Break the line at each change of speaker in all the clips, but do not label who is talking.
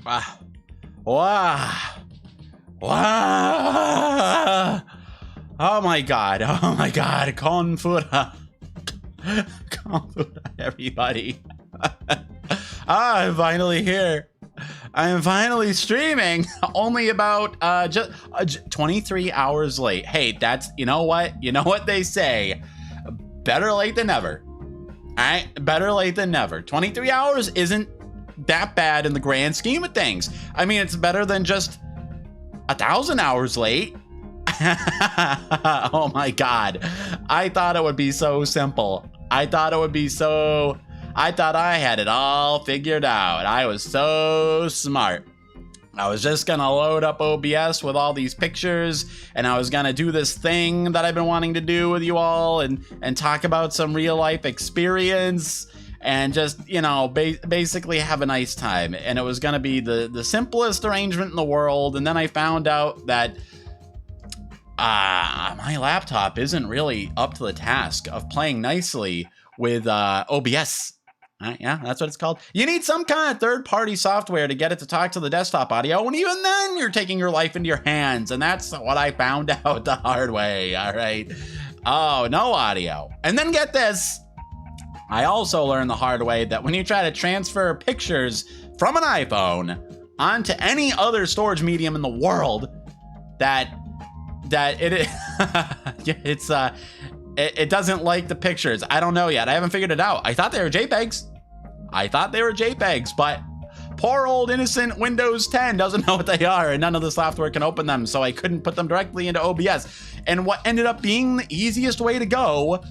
Wow. Wow. Wow. Oh my god. Oh my god. Konfura. Konfura, everybody. I'm finally here. I'm finally streaming. Only about just 23 hours late. Hey, that's, you know what? You know what they say. Better late than never. All right, better late than never. 23 hours isn't that bad in the grand scheme of things. I mean, it's better than just 1,000 hours late. Oh my god. I thought it would be so simple. I thought I had it all figured out. I was so smart. I was just gonna load up OBS with all these pictures, and I was gonna do this thing that I've been wanting to do with you all, and talk about some real life experience, and just, you know, basically have a nice time. And it was gonna be the simplest arrangement in the world. And then I found out that my laptop isn't really up to the task of playing nicely with OBS. Yeah, that's what it's called. You need some kind of third-party software to get it to talk to the desktop audio, and even then you're taking your life into your hands, and that's what I found out the hard way, all right? Oh, no audio. And then get this. I also learned the hard way that when you try to transfer pictures from an iPhone onto any other storage medium in the world, it doesn't like the pictures. I don't know yet. I haven't figured it out. I thought they were JPEGs. But poor old innocent Windows 10 doesn't know what they are, and none of the software can open them, so I couldn't put them directly into OBS. And what ended up being the easiest way to go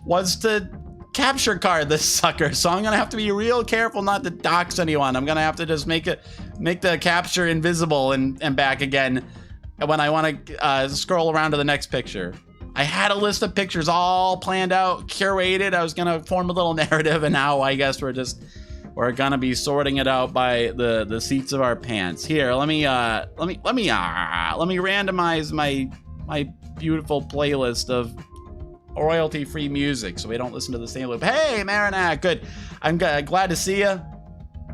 was to capture card this sucker. So I'm gonna have to be real careful not to dox anyone. I'm gonna have to just make the capture invisible and back again when I want to scroll around to the next picture. I had a list of pictures all planned out, curated. I was gonna form a little narrative, and now I guess we're gonna be sorting it out by the seats of our pants. Here, let me randomize my beautiful playlist of royalty-free music so we don't listen to the same loop. Hey, Marinak, good. I'm glad to see you.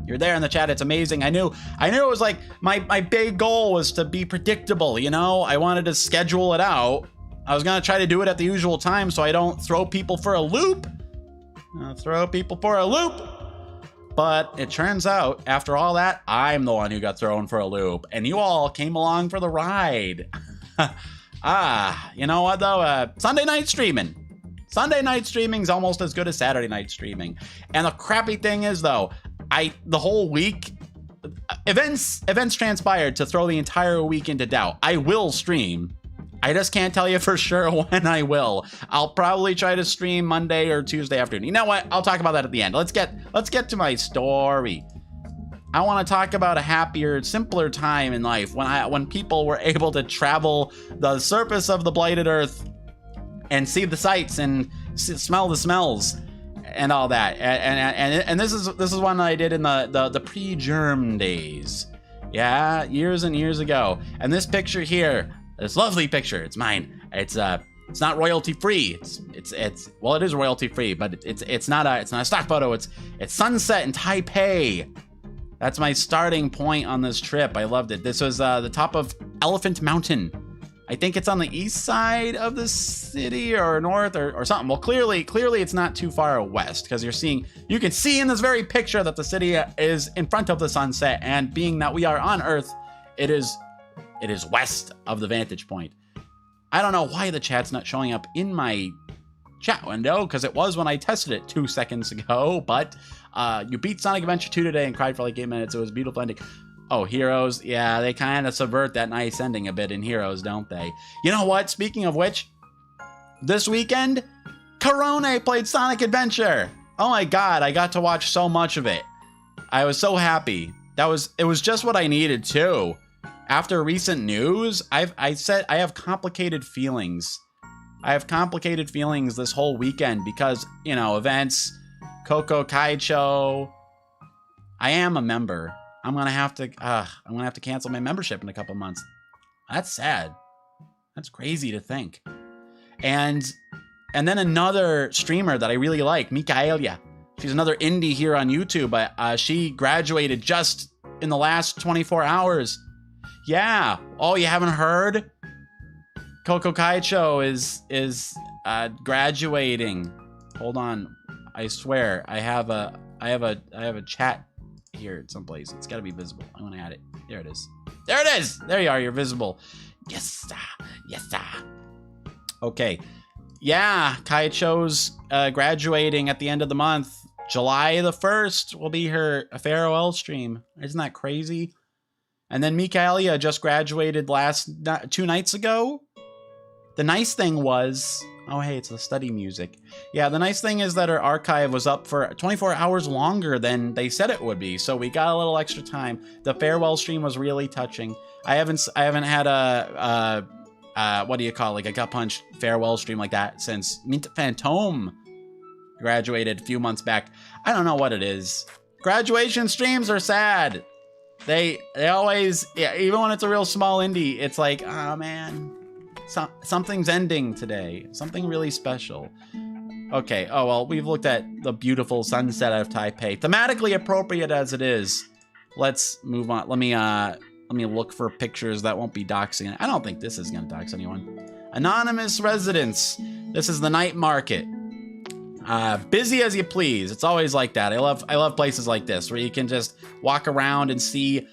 You're there in the chat. It's amazing. I knew it was like my big goal was to be predictable. You know, I wanted to schedule it out. I was gonna try to do it at the usual time so I don't throw people for a loop. But it turns out, after all that, I'm the one who got thrown for a loop, and you all came along for the ride. You know what though? Sunday night streaming. Sunday night streaming's almost as good as Saturday night streaming. And the crappy thing is though, the whole week, events transpired to throw the entire week into doubt. I will stream. I just can't tell you for sure when I will. I'll probably try to stream Monday or Tuesday afternoon. You know what? I'll talk about that at the end. Let's get to my story. I want to talk about a happier, simpler time in life when people were able to travel the surface of the blighted earth and see the sights and smell the smells and all that. And this is one I did in the pre-germ days. Yeah, years and years ago. And this picture here, this lovely picture, it's mine. It's not royalty free. Well, it is royalty free, but it's not a stock photo. It's sunset in Taipei. That's my starting point on this trip. I loved it. This was the top of Elephant Mountain. I think it's on the east side of the city or north or something. Well, clearly it's not too far west, because you can see in this very picture that the city is in front of the sunset, and being that we are on Earth, it is west of the vantage point. I don't know why the chat's not showing up in my chat window, because it was when I tested it 2 seconds ago, but you beat Sonic Adventure 2 today and cried for like 8 minutes. It was a beautiful ending. Oh, Heroes. Yeah, they kind of subvert that nice ending a bit in Heroes, don't they? You know what? Speaking of which, this weekend, Corone played Sonic Adventure. Oh my god, I got to watch so much of it. I was so happy. It was just what I needed too. After recent news, I have complicated feelings. I have complicated feelings this whole weekend because, you know, events, Coco Kaicho. I am a member. I'm gonna have to cancel my membership in a couple months. That's sad. That's crazy to think. And then another streamer that I really like, Mikaelia. She's another indie here on YouTube. She graduated just in the last 24 hours. Yeah. Oh, you haven't heard? Coco Kaicho is graduating. Hold on. I swear I have a chat here someplace. It's got to be visible. I'm going to add it. There it is. There it is. There you are. You're visible. Yes. Yes. Okay. Yeah, Kaicho's graduating at the end of the month. July the 1st will be her farewell stream. Isn't that crazy? And then Mikaelia just graduated 2 nights ago. The nice thing was... Oh, hey, it's the study music. Yeah, the nice thing is that her archive was up for 24 hours longer than they said it would be, so we got a little extra time. The farewell stream was really touching. I haven't had a what do you call it, like a gut punch farewell stream like that since Mint Phantom graduated a few months back. I don't know what it is. Graduation streams are sad. They always, yeah, even when it's a real small indie, it's like, oh man. Something's ending today. Something really special. Okay. Oh, well, we've looked at the beautiful sunset of Taipei. Thematically appropriate as it is. Let's move on. Let me look for pictures that won't be doxing. I don't think this is going to dox anyone. Anonymous residents. This is the night market. Busy as you please. It's always like that. I love places like this where you can just walk around and see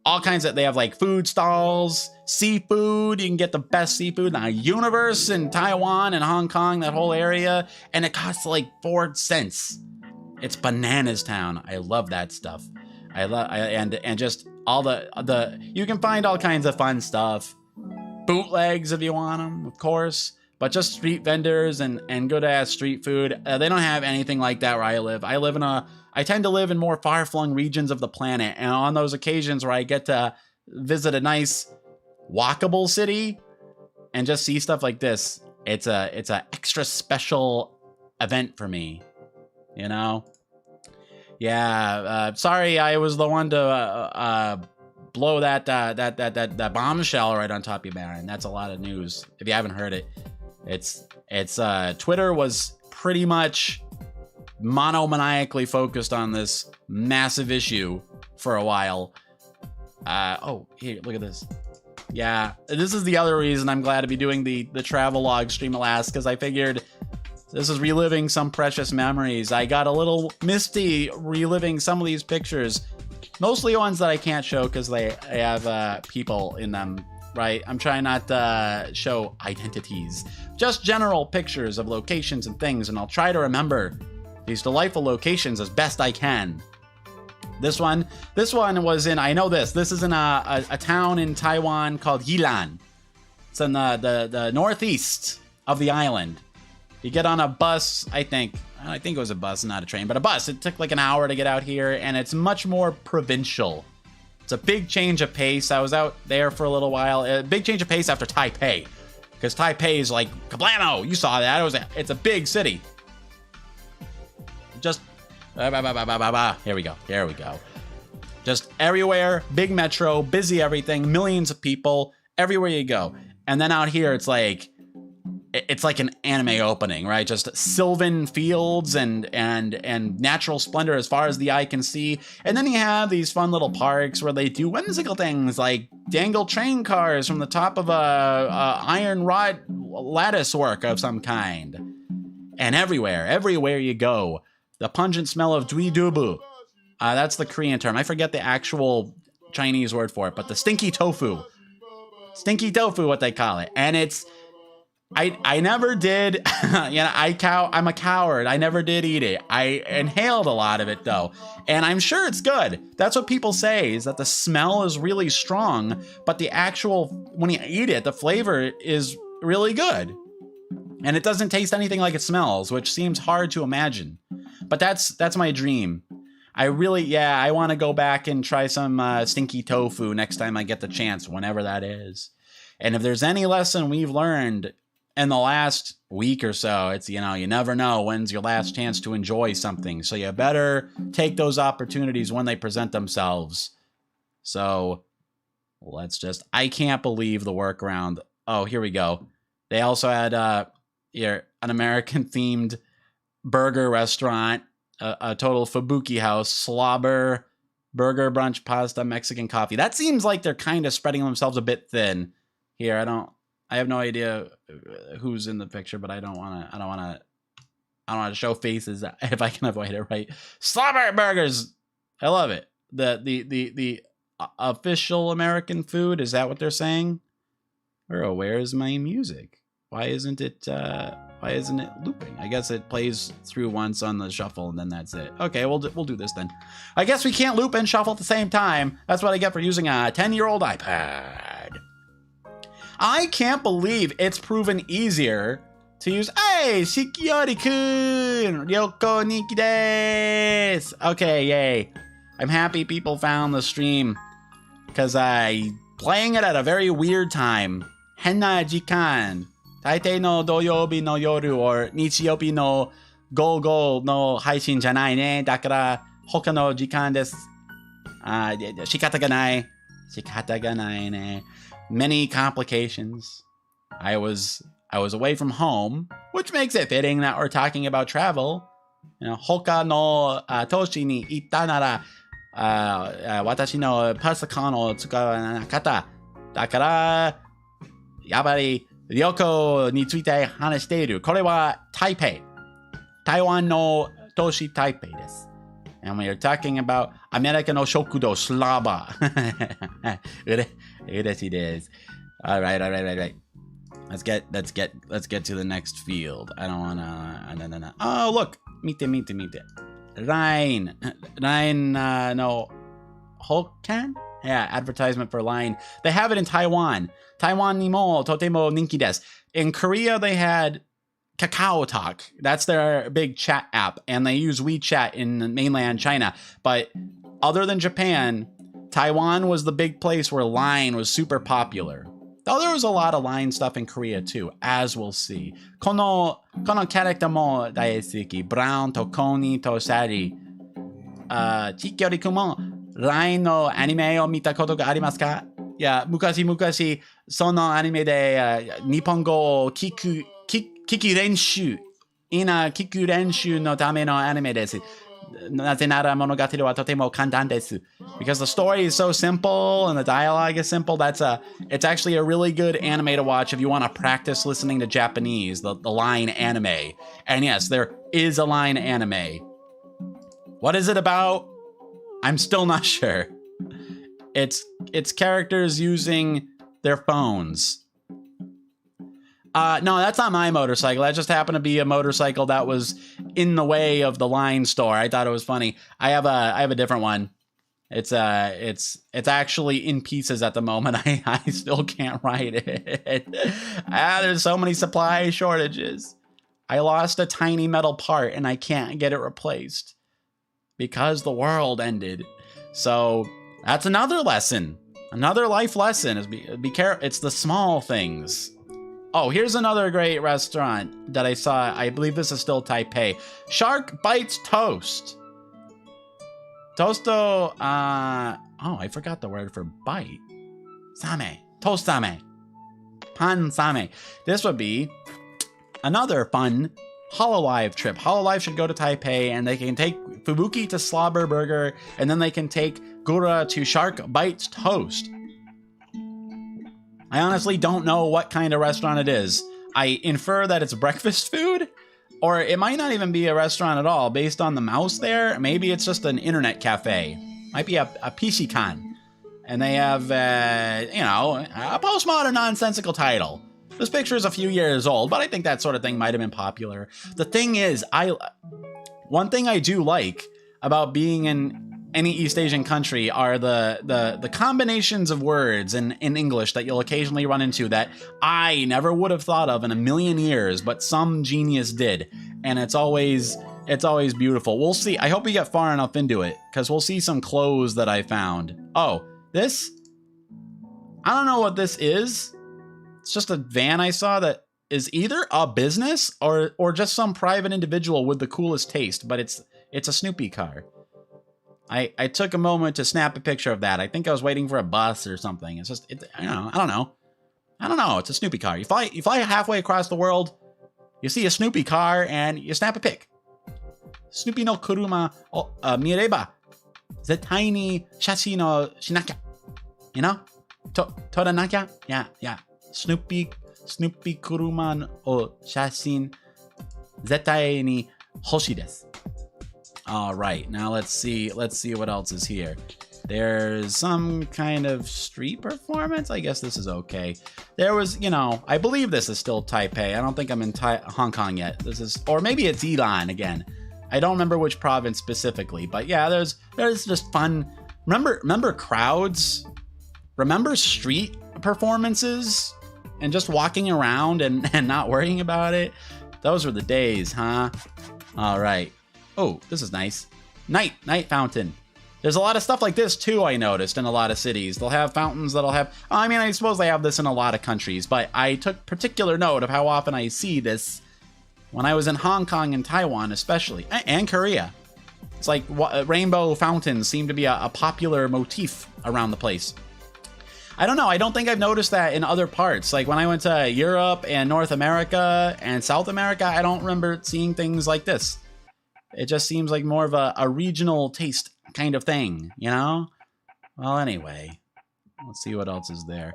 all kinds of, they have like food stalls, seafood. You can get the best seafood in the universe in Taiwan and Hong Kong, that whole area. And it costs like 4 cents. It's bananas town. I love that stuff. And just all the, you can find all kinds of fun stuff. Bootlegs if you want them, of course. But just street vendors and good ass street food. They don't have anything like that where I live. I tend to live in more far-flung regions of the planet, and on those occasions where I get to visit a nice walkable city and just see stuff like this, it's a extra special event for me, you know? Yeah, sorry I was the one to blow that bombshell right on top of you, Baron. That's a lot of news. If you haven't heard it, it's Twitter was pretty much monomaniacally focused on this massive issue for a while. Oh, here, look at this. Yeah, this is the other reason I'm glad to be doing the travel log stream at last, because I figured this is reliving some precious memories. I got a little misty reliving some of these pictures, mostly ones that I can't show because they have people in them, right? I'm trying not to show identities, just general pictures of locations and things, and I'll try to remember these delightful locations as best I can. This one was in, I know this is in a town in Taiwan called Yilan. It's in the northeast of the island. You get on a bus, I think it was a bus, not a train, but a bus. It took like an hour to get out here, and it's much more provincial. It's a big change of pace. I was out there for a little while. A big change of pace after Taipei, because Taipei is like kablamo. You saw that. It's a big city. Just here we go. Just everywhere, big metro, busy everything, millions of people everywhere you go. And then out here, it's like an anime opening, right? Just sylvan fields and natural splendor as far as the eye can see. And then you have these fun little parks where they do whimsical things like dangle train cars from the top of a iron rod lattice work of some kind. And everywhere you go, the pungent smell of duidubu. That's the Korean term. I forget the actual Chinese word for it, but the stinky tofu. Stinky tofu, what they call it. And it's, I never did, I'm a coward. I never did eat it. I inhaled a lot of it though. And I'm sure it's good. That's what people say, is that the smell is really strong, but the actual, when you eat it, the flavor is really good. And it doesn't taste anything like it smells, which seems hard to imagine. But that's my dream. I want to go back and try some stinky tofu next time I get the chance, whenever that is. And if there's any lesson we've learned in the last week or so, it's, you never know when's your last chance to enjoy something. So you better take those opportunities when they present themselves. So I can't believe the workaround. Oh, here we go. They also had an American themed burger restaurant, a total Fubuki house, Slobber Burger, brunch, pasta, Mexican coffee. That seems like they're kind of spreading themselves a bit thin here. I have no idea who's in the picture, but I don't want to show faces if I can avoid it, right? Slobber burgers. I love it. The official American food. Is that what they're saying? Or where's my music? Why isn't it looping? I guess it plays through once on the shuffle and then that's it. Okay, we'll do this then. I guess we can't loop and shuffle at the same time. That's what I get for using a 10-year-old iPad. I can't believe it's proven easier to use. Hey, Shikiori-kun! Ryoko Niki desu! Okay, yay. I'm happy people found the stream because I playing it at a very weird time. Henna jikan. Taitei no doyobi no yoru or nichiyobi no gogo no haishin janai ne. Dakara hoka no jikan desu. Shikata ga nai. Shikata ga nai ne. Many complications. I was away from home, which makes it fitting that we're talking about travel. You know, hoka no toshi ni itta nara watashi no pasakan o tsukawa nakata. Dakara yabari Ryoko ni tsuite hanashite iru. Kore wa Taipei. Taiwan no toshi Taipei desu. And we are talking about America no shokudo slaba. Ureshi desu. All right. Let's get to the next field. I don't wanna. Oh look, mite. Line no Hokan? Yeah, advertisement for Line. They have it in Taiwan. Taiwan ni mo totemo ninki desu. In Korea, they had Kakao Talk. That's their big chat app, and they use WeChat in mainland China. But other than Japan, Taiwan was the big place where Line was super popular. Though there was a lot of Line stuff in Korea too, as we'll see. Kono character mo daisuki. Brown to Koni to Sari. Chikyori-kun mo Line no anime o mita koto ga arimasu ka? Yeah, mukashi sono anime de Nippongo o kiku renshu. Ina kiku renshu no tame no anime desu. Naze nara monogatari wa totemo kantan desu. Because the story is so simple and the dialogue is simple, it's actually a really good anime to watch if you want to practice listening to Japanese, the Line anime. And yes, there is a Line anime. What is it about? I'm still not sure. It's characters using their phones. No, that's not my motorcycle. That just happened to be a motorcycle that was in the way of the Line store. I thought it was funny. I have a different one. It's actually in pieces at the moment. I still can't ride it. There's so many supply shortages. I lost a tiny metal part and I can't get it replaced because the world ended. So that's another lesson. Another life lesson is be careful. It's the small things. Oh, here's another great restaurant that I saw. I believe this is still Taipei. Shark Bites Toast. Toasto, I forgot the word for bite. Same. Toast same. Pan same. This would be another fun Hololive trip. Hololive should go to Taipei and they can take Fubuki to Slobber Burger and then they can take Gura to Shark Bites Toast. I honestly don't know what kind of restaurant it is. I infer that it's breakfast food, or it might not even be a restaurant at all based on the mouse there. Maybe it's just an internet cafe. Might be a Pishikan. And they have, a postmodern nonsensical title. This picture is a few years old, but I think that sort of thing might have been popular. The thing is, one thing I do like about being in any East Asian country are the combinations of words in English that you'll occasionally run into that I never would have thought of in a million years, but some genius did. And it's always beautiful. We'll see. I hope we get far enough into it, because we'll see some clothes that I found. Oh, this? I don't know what this is. It's just a van I saw that is either a business or just some private individual with the coolest taste, but it's a Snoopy car. I took a moment to snap a picture of that. I think I was waiting for a bus or something. It's just, I don't know. It's a Snoopy car. You fly halfway across the world, you see a Snoopy car, and you snap a pic. Snoopy no kuruma o mireba Zetai ni shashin o shinakya. You know? Toranakya? Yeah. Snoopy kuruma o shashin zetai ni hoshi desu. All right, now let's see what else is here. There's some kind of street performance. I guess this is okay. There was, I believe this is still Taipei. I don't think I'm in Hong Kong yet. This is, or maybe it's Ilan again. I don't remember which province specifically, but yeah, there's just fun. Remember crowds? Remember street performances and just walking around and not worrying about it? Those were the days, huh? All right. Oh, this is nice. Night fountain. There's a lot of stuff like this too, I noticed, in a lot of cities. They'll have fountains that'll have, I mean, I suppose they have this in a lot of countries, but I took particular note of how often I see this when I was in Hong Kong and Taiwan especially, and Korea. It's like rainbow fountains seem to be a popular motif around the place. I don't know, I don't think I've noticed that in other parts. Like when I went to Europe and North America and South America, I don't remember seeing things like this. It just seems like more of a regional taste kind of thing, Well, anyway, let's see what else is there.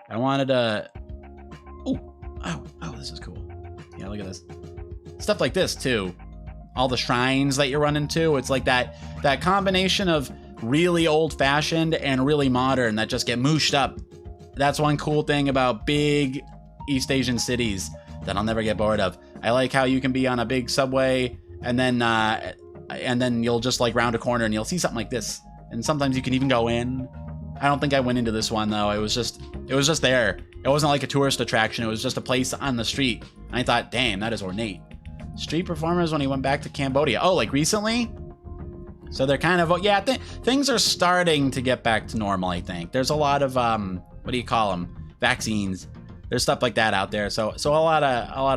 I wanted to... Oh, this is cool. Yeah, look at this. Stuff like this, too. All the shrines that you run into, it's like that combination of really old-fashioned and really modern that just get mooshed up. That's one cool thing about big East Asian cities that I'll never get bored of. I like how you can be on a big subway and then you'll just like round a corner and you'll see something like this. And sometimes you can even go in. I don't think I went into this one though. It was just there. It wasn't like a tourist attraction. It was just a place on the street. And I thought, damn, that is ornate. Street performers when he went back to Cambodia. Oh, like recently? So they're kind of, things are starting to get back to normal, I think. There's a lot of, what do you call them? Vaccines. There's stuff like that out there. So a lot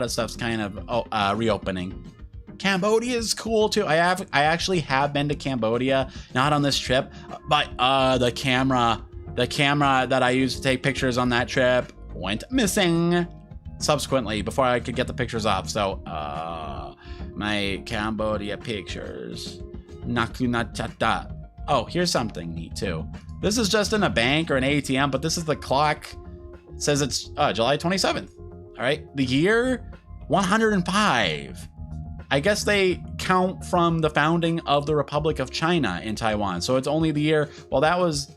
of stuff's kind of reopening. Cambodia is cool too. I actually have been to Cambodia, not on this trip, but the camera that I used to take pictures on that trip went missing subsequently before I could get the pictures off. So my Cambodia pictures. Nakunachata. Oh, here's something neat too. This is just in a bank or an ATM, but this is the clock. It says it's July 27th. All right, the year 105. I guess they count from the founding of the Republic of China in Taiwan. So it's only the year, well, that was,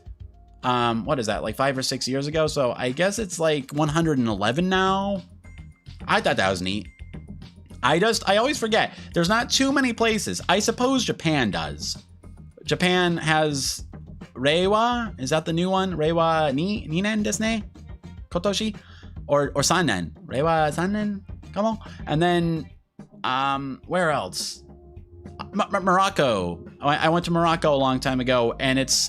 what is that, like 5 or 6 years ago? So I guess it's like 111 now. I thought that was neat. I always forget. There's not too many places. I suppose Japan does. Japan has Reiwa. Is that the new one? Reiwa ni nen desu ne? Kotoshi? Or sannen. Reiwa sannen? Come on. And then, where else? Morocco. I went to Morocco a long time ago, and it's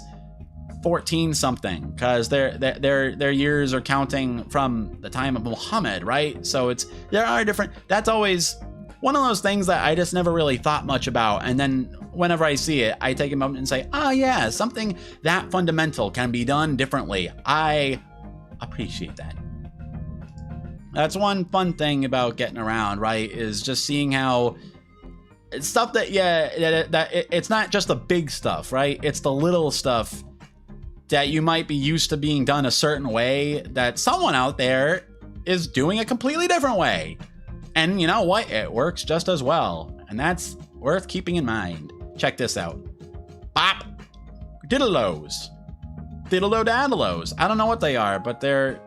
14 something because their years are counting from the time of Muhammad, right? So there are different. That's always one of those things that I just never really thought much about, and then whenever I see it, I take a moment and say, yeah, something that fundamental can be done differently. I appreciate that. That's one fun thing about getting around, right? Is just seeing how it's stuff that it's not just the big stuff, right? It's the little stuff that you might be used to being done a certain way that someone out there is doing a completely different way. And you know what? It works just as well. And that's worth keeping in mind. Check this out. Bop. Diddle-os. Diddle-o-daddle-os. I don't know what they are, but they're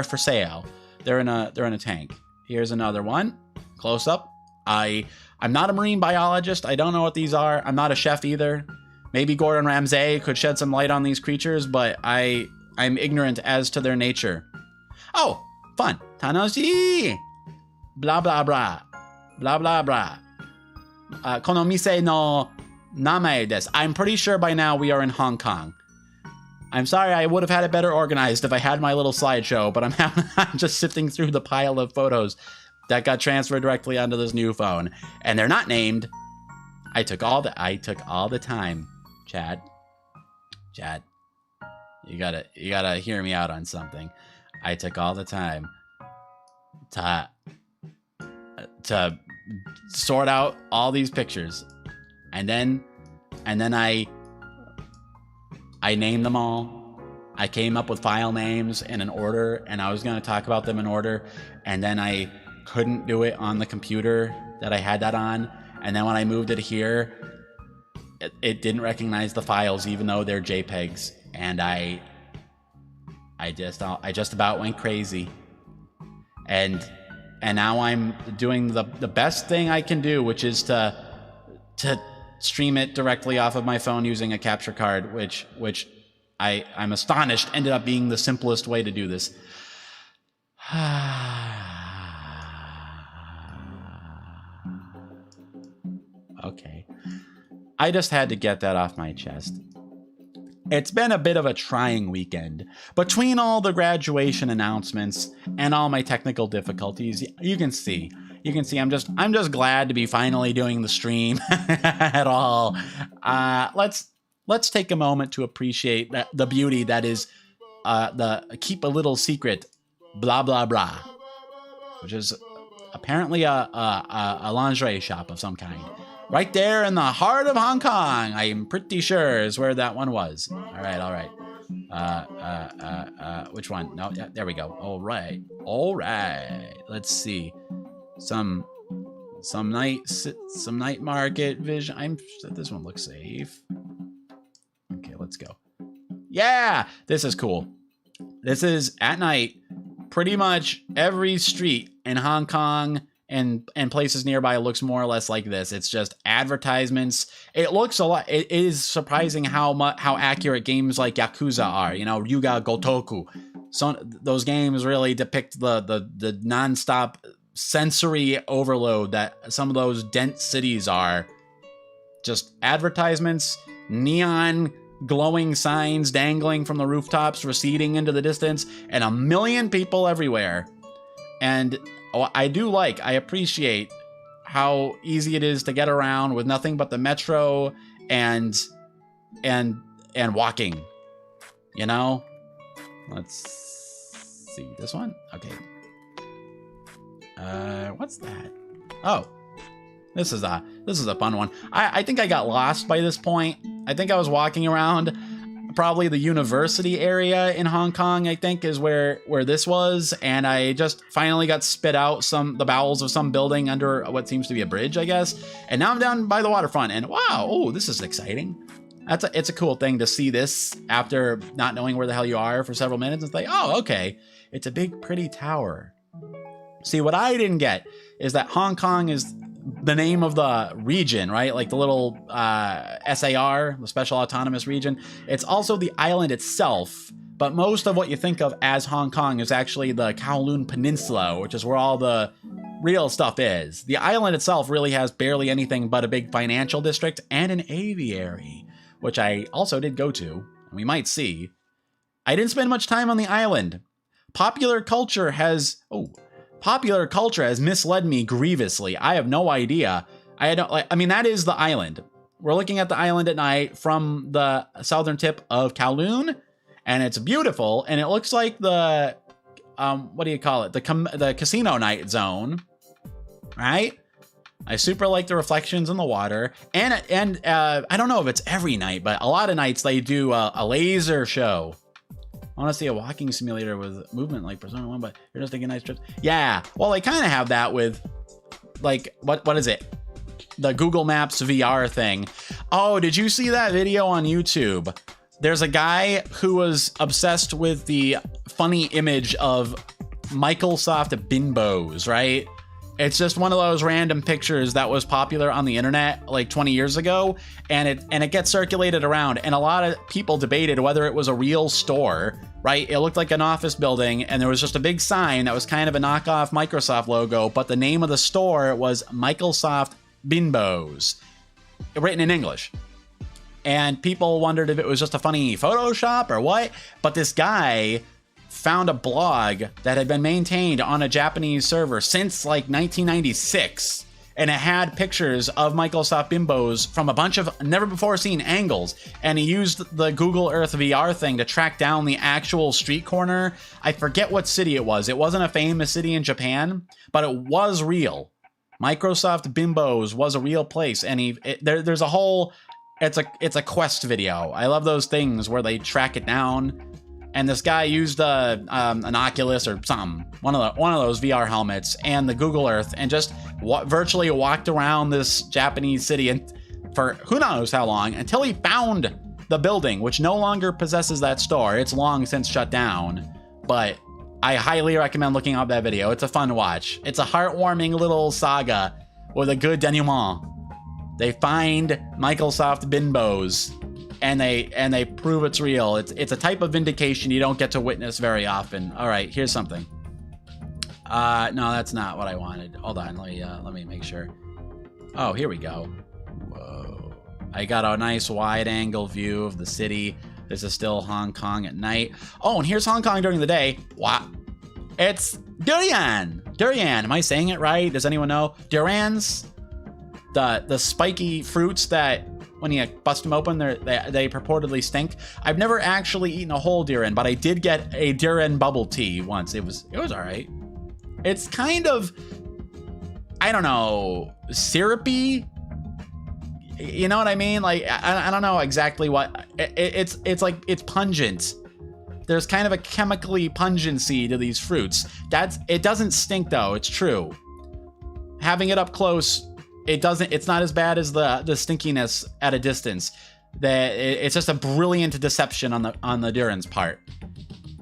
for sale. They're in a tank. Here's another one. Close up. I'm not a marine biologist. I don't know what these are. I'm not a chef either. Maybe Gordon Ramsay could shed some light on these creatures, but I'm ignorant as to their nature. Oh, fun. Tanoshi. Blah, blah, blah. Blah, blah, blah. Kono mise no namae desu. I'm pretty sure by now we are in Hong Kong. I'm sorry, I would have had it better organized if I had my little slideshow, but I'm just sifting through the pile of photos that got transferred directly onto this new phone. And they're not named. I took all the time. Chad, you gotta hear me out on something. I took all the time to sort out all these pictures, and then I I named them all. I came up with file names in an order, and I was going to talk about them in order, and then I couldn't do it on the computer that I had that on, and then when I moved it here, it didn't recognize the files even though they're JPEGs, and I just about went crazy. And now I'm doing the best thing I can do, which is to stream it directly off of my phone using a capture card, which I'm astonished ended up being the simplest way to do this. Okay. I just had to get that off my chest. It's been a bit of a trying weekend. Between all the graduation announcements and all my technical difficulties, you can see I'm just glad to be finally doing the stream at all. Let's take a moment to appreciate the beauty that is the keep a little secret blah blah blah, which is apparently a lingerie shop of some kind. Right there in the heart of Hong Kong, I'm pretty sure is where that one was. All right. Which one? No, yeah, there we go. All right. Let's see. Some night market vision. This one looks safe. Okay, let's go. Yeah, this is cool. This is at night. Pretty much every street in Hong Kong and places nearby looks more or less like this. It's just advertisements. It looks a lot. It is surprising how accurate games like Yakuza are. You know, Ryuga Gotoku. So those games really depict the nonstop sensory overload that some of those dense cities are. Just advertisements, neon glowing signs dangling from the rooftops, receding into the distance, and a million people everywhere. And I appreciate how easy it is to get around with nothing but the metro and walking. You know? Let's see this one. Okay. What's that? Oh, this is a fun one. I think I got lost by this point. I think I was walking around probably the university area in Hong Kong, I think is where this was. And I just finally got spit out the bowels of some building under what seems to be a bridge, I guess. And now I'm down by the waterfront and wow, oh, this is exciting. It's a cool thing to see this after not knowing where the hell you are for several minutes. It's like, oh, okay. It's a big, pretty tower. See, what I didn't get is that Hong Kong is the name of the region, right? Like the little SAR, the Special Autonomous Region. It's also the island itself, but most of what you think of as Hong Kong is actually the Kowloon Peninsula, which is where all the real stuff is. The island itself really has barely anything but a big financial district and an aviary, which I also did go to, and we might see. I didn't spend much time on the island. Popular culture has misled me grievously. I have no idea. That is the island. We're looking at the island at night from the southern tip of Kowloon, and it's beautiful, and it looks like the, what do you call it? The casino night zone, right? I super like the reflections in the water, and I don't know if it's every night, but a lot of nights they do a laser show. I want to see a walking simulator with movement like Persona 1, but you're just taking nice trips. Yeah, well, they kind of have that with, like, what is it? The Google Maps VR thing. Oh, did you see that video on YouTube? There's a guy who was obsessed with the funny image of Microsoft bimbos, right? It's just one of those random pictures that was popular on the internet like 20 years ago, and it gets circulated around, and a lot of people debated whether it was a real store, right? It looked like an office building, and there was just a big sign that was kind of a knockoff Microsoft logo, but the name of the store was Microsoft Bimbos, written in English. And people wondered if it was just a funny Photoshop or what, but this guy found a blog that had been maintained on a Japanese server since like 1996, and it had pictures of Microsoft bimbos from a bunch of never before seen angles, and he used the Google Earth VR thing to track down the actual street corner. I forget what city it was. It wasn't a famous city in Japan, but it was real. Microsoft bimbos was a real place, and there's a whole it's a quest video. I love those things where they track it down. And this guy used an Oculus or something, one of those VR helmets and the Google Earth, and just virtually walked around this Japanese city and for who knows how long until he found the building, which no longer possesses that store. It's long since shut down, but I highly recommend looking up that video. It's a fun watch. It's a heartwarming little saga with a good denouement. They find Microsoft bimbos. And they prove it's real. It's a type of vindication you don't get to witness very often. All right, here's something. No, that's not what I wanted. Hold on, let me make sure. Oh, here we go. Whoa. I got a nice wide angle view of the city. This is still Hong Kong at night. Oh, and here's Hong Kong during the day. Wow. It's durian. Durian. Am I saying it right? Does anyone know? Durans, the spiky fruits that when you bust them open, they purportedly stink. I've never actually eaten a whole durian, but I did get a durian bubble tea once. It was all right. It's kind of, I don't know, syrupy. You know what I mean? Like I don't know exactly what it's like. It's pungent. There's kind of a chemically pungency to these fruits. It doesn't stink though. It's true. Having it up close, it's not as bad as the stinkiness at a distance. It's just a brilliant deception on the durian's part.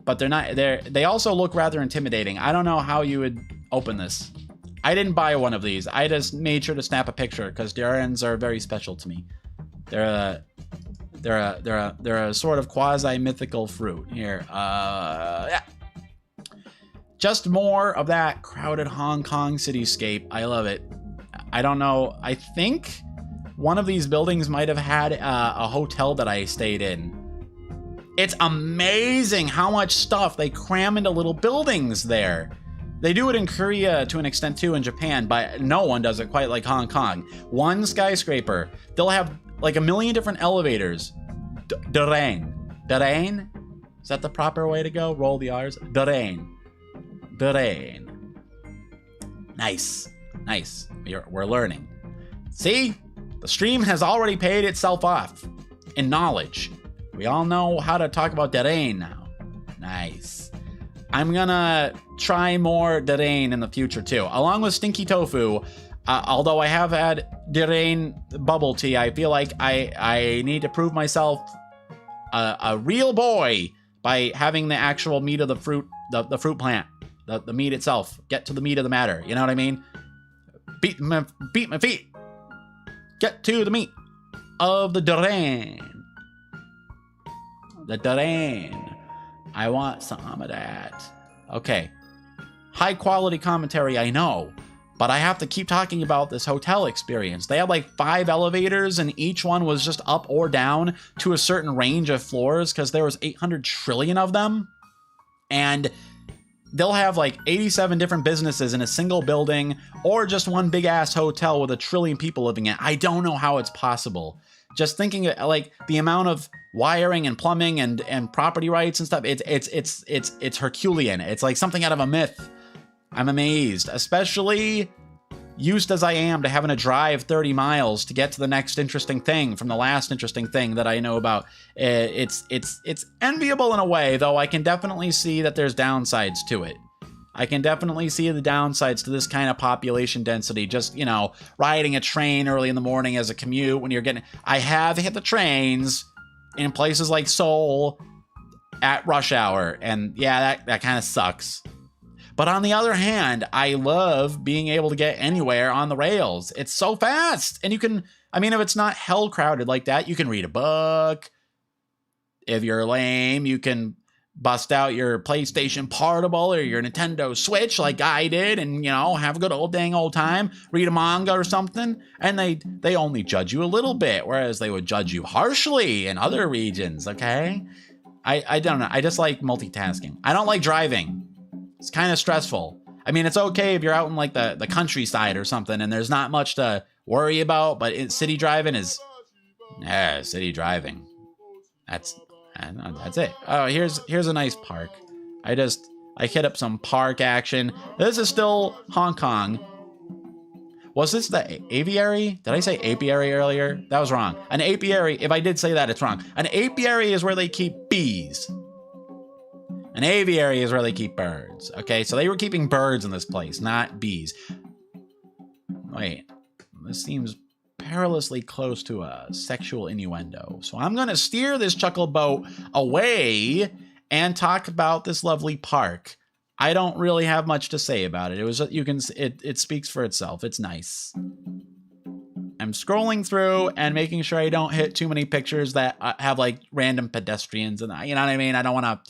But they also look rather intimidating. I don't know how you would open this. I didn't buy one of these. I just made sure to snap a picture because durians are very special to me. They're a sort of quasi-mythical fruit. Here, yeah. Just more of that crowded Hong Kong cityscape. I love it. I don't know. I think one of these buildings might have had a hotel that I stayed in. It's amazing how much stuff they cram into little buildings there. They do it in Korea to an extent too, in Japan, but no one does it quite like Hong Kong. One skyscraper, they'll have like a million different elevators. Durain. Durain? Is that the proper way to go? Roll the R's. Durain. Durain. Nice. Nice. We're learning. See? The stream has already paid itself off in knowledge. We all know how to talk about durain now. Nice. I'm gonna try more durain in the future too, along with stinky tofu. Although I have had durain bubble tea, I feel like I need to prove myself a real boy by having the actual meat of the fruit, the fruit plant, the meat itself. Get to the meat of the matter. You know what I mean? Beat my feet. Get to the meat of the durain. The durain. I want some of that. Okay. High quality commentary, I know. But I have to keep talking about this hotel experience. They had like 5 elevators and each one was just up or down to a certain range of floors because there was 800 trillion of them. And they'll have like 87 different businesses in a single building or just one big ass hotel with 1 trillion people living in it. I don't know how it's possible. Just thinking like the amount of wiring and plumbing and property rights and stuff, it's Herculean. It's like something out of a myth. I'm amazed, especially used as I am to having to drive 30 miles to get to the next interesting thing from the last interesting thing that I know about. It's enviable in a way, though I can definitely see that there's downsides to it. I can definitely see the downsides to this kind of population density. Just, you know, riding a train early in the morning as a commute when you're getting... I have hit the trains in places like Seoul at rush hour, and yeah, that kind of sucks. But on the other hand, I love being able to get anywhere on the rails. It's so fast. And you can, I mean, if it's not hell crowded like that, you can read a book. If you're lame, you can bust out your PlayStation Portable or your Nintendo Switch like I did and, you know, have a good old dang old time, read a manga or something. And they only judge you a little bit, whereas they would judge you harshly in other regions, okay? I don't know. I just like multitasking. I don't like driving. It's kind of stressful. I mean, it's okay if you're out in like the countryside or something and there's not much to worry about, but city driving is, yeah, city driving. That's it. Oh, here's a nice park. I hit up some park action. This is still Hong Kong. Was this the aviary? Did I say apiary earlier? That was wrong. An apiary, if I did say that, it's wrong. An apiary is where they keep bees. An aviary is where they keep birds. Okay, so they were keeping birds in this place, not bees. Wait, this seems perilously close to a sexual innuendo. So I'm going to steer this chuckle boat away and talk about this lovely park. I don't really have much to say about it. It speaks for itself. It's nice. I'm scrolling through and making sure I don't hit too many pictures that have like random pedestrians and you know what I mean? I don't want to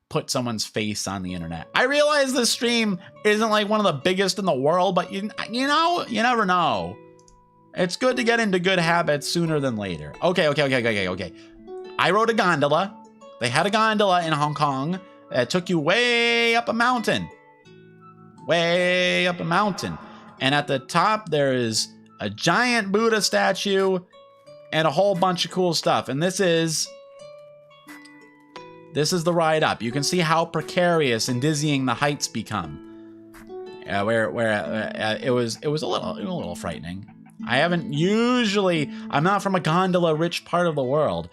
put someone's face on the internet. I realize this stream isn't like one of the biggest in the world, but you know, you never know. It's good to get into good habits sooner than later. Okay. I rode a gondola. They had a gondola in Hong Kong that took you way up a mountain. Way up a mountain. And at the top, there is a giant Buddha statue and a whole bunch of cool stuff. And this is the ride up. You can see how precarious and dizzying the heights become. It was a little frightening. I'm not from a gondola rich part of the world.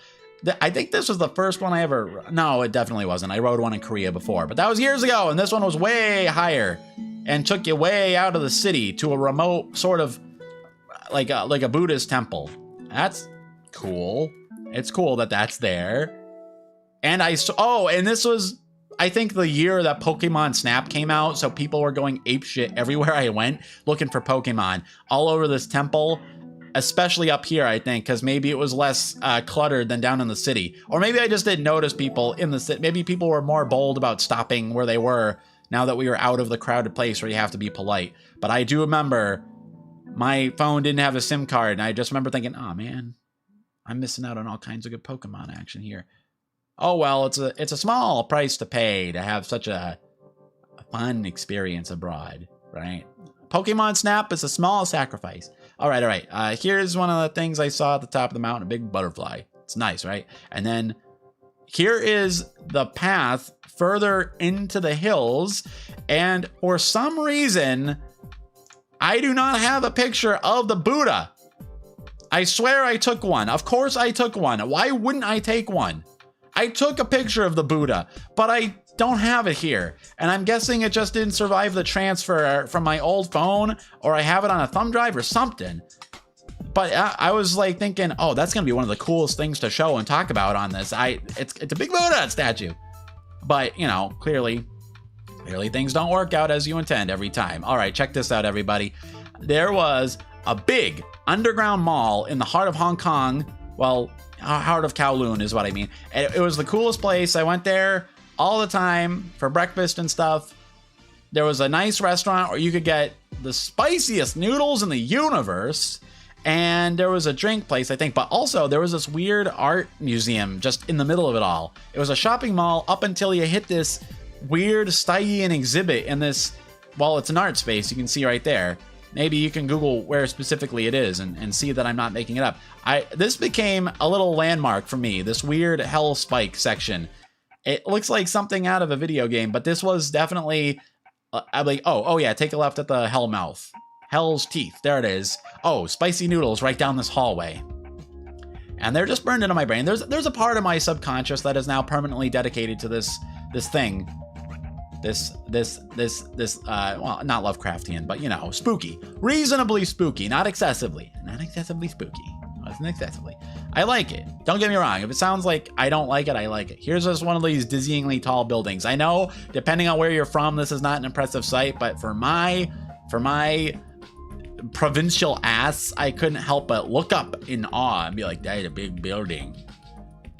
I think this was the first one I ever, no, it definitely wasn't. I rode one in Korea before, but that was years ago. And this one was way higher and took you way out of the city to a remote sort of like a Buddhist temple. That's cool. It's cool that that's there. And and this was, I think, the year that Pokemon Snap came out. So people were going apeshit everywhere I went looking for Pokemon all over this temple, especially up here, I think, because maybe it was less cluttered than down in the city. Or maybe I just didn't notice people in the city. Maybe people were more bold about stopping where they were now that we were out of the crowded place where you have to be polite. But I do remember my phone didn't have a SIM card. And I just remember thinking, oh, man, I'm missing out on all kinds of good Pokemon action here. Oh, well, it's a small price to pay to have such a fun experience abroad, right? Pokemon Snap is a small sacrifice. All right. Here's one of the things I saw at the top of the mountain, a big butterfly. It's nice, right? And then here is the path further into the hills. And for some reason, I do not have a picture of the Buddha. I swear I took one. Of course I took one. Why wouldn't I take one? I took a picture of the Buddha, but I don't have it here. And I'm guessing it just didn't survive the transfer from my old phone, or I have it on a thumb drive or something. But I was like thinking, oh, that's going to be one of the coolest things to show and talk about on this. It's a big Buddha statue. But, you know, clearly things don't work out as you intend every time. All right, check this out, everybody. There was a big underground mall in the heart of Hong Kong. Well, heart of Kowloon is what I mean. It was the coolest place. I went there all the time for breakfast and stuff. There was a nice restaurant where you could get the spiciest noodles in the universe. And there was a drink place, I think. But also, there was this weird art museum just in the middle of it all. It was a shopping mall up until you hit this weird Stygian exhibit in this, well, it's an art space. You can see right there. Maybe you can Google where specifically it is and see that I'm not making it up. This became a little landmark for me, this weird Hell Spike section. It looks like something out of a video game, but this was definitely, I'm like, oh yeah, take a left at the Hell Mouth. Hell's Teeth, there it is. Oh, spicy noodles right down this hallway. And they're just burned into my brain. There's a part of my subconscious that is now permanently dedicated to this thing. This, well, not Lovecraftian, but, you know, spooky. Reasonably spooky, not excessively. Not excessively spooky. Wasn't excessively. I like it. Don't get me wrong. If it sounds like I don't like it, I like it. Here's just one of these dizzyingly tall buildings. I know, depending on where you're from, this is not an impressive sight, but for my provincial ass, I couldn't help but look up in awe and be like, that's a big building.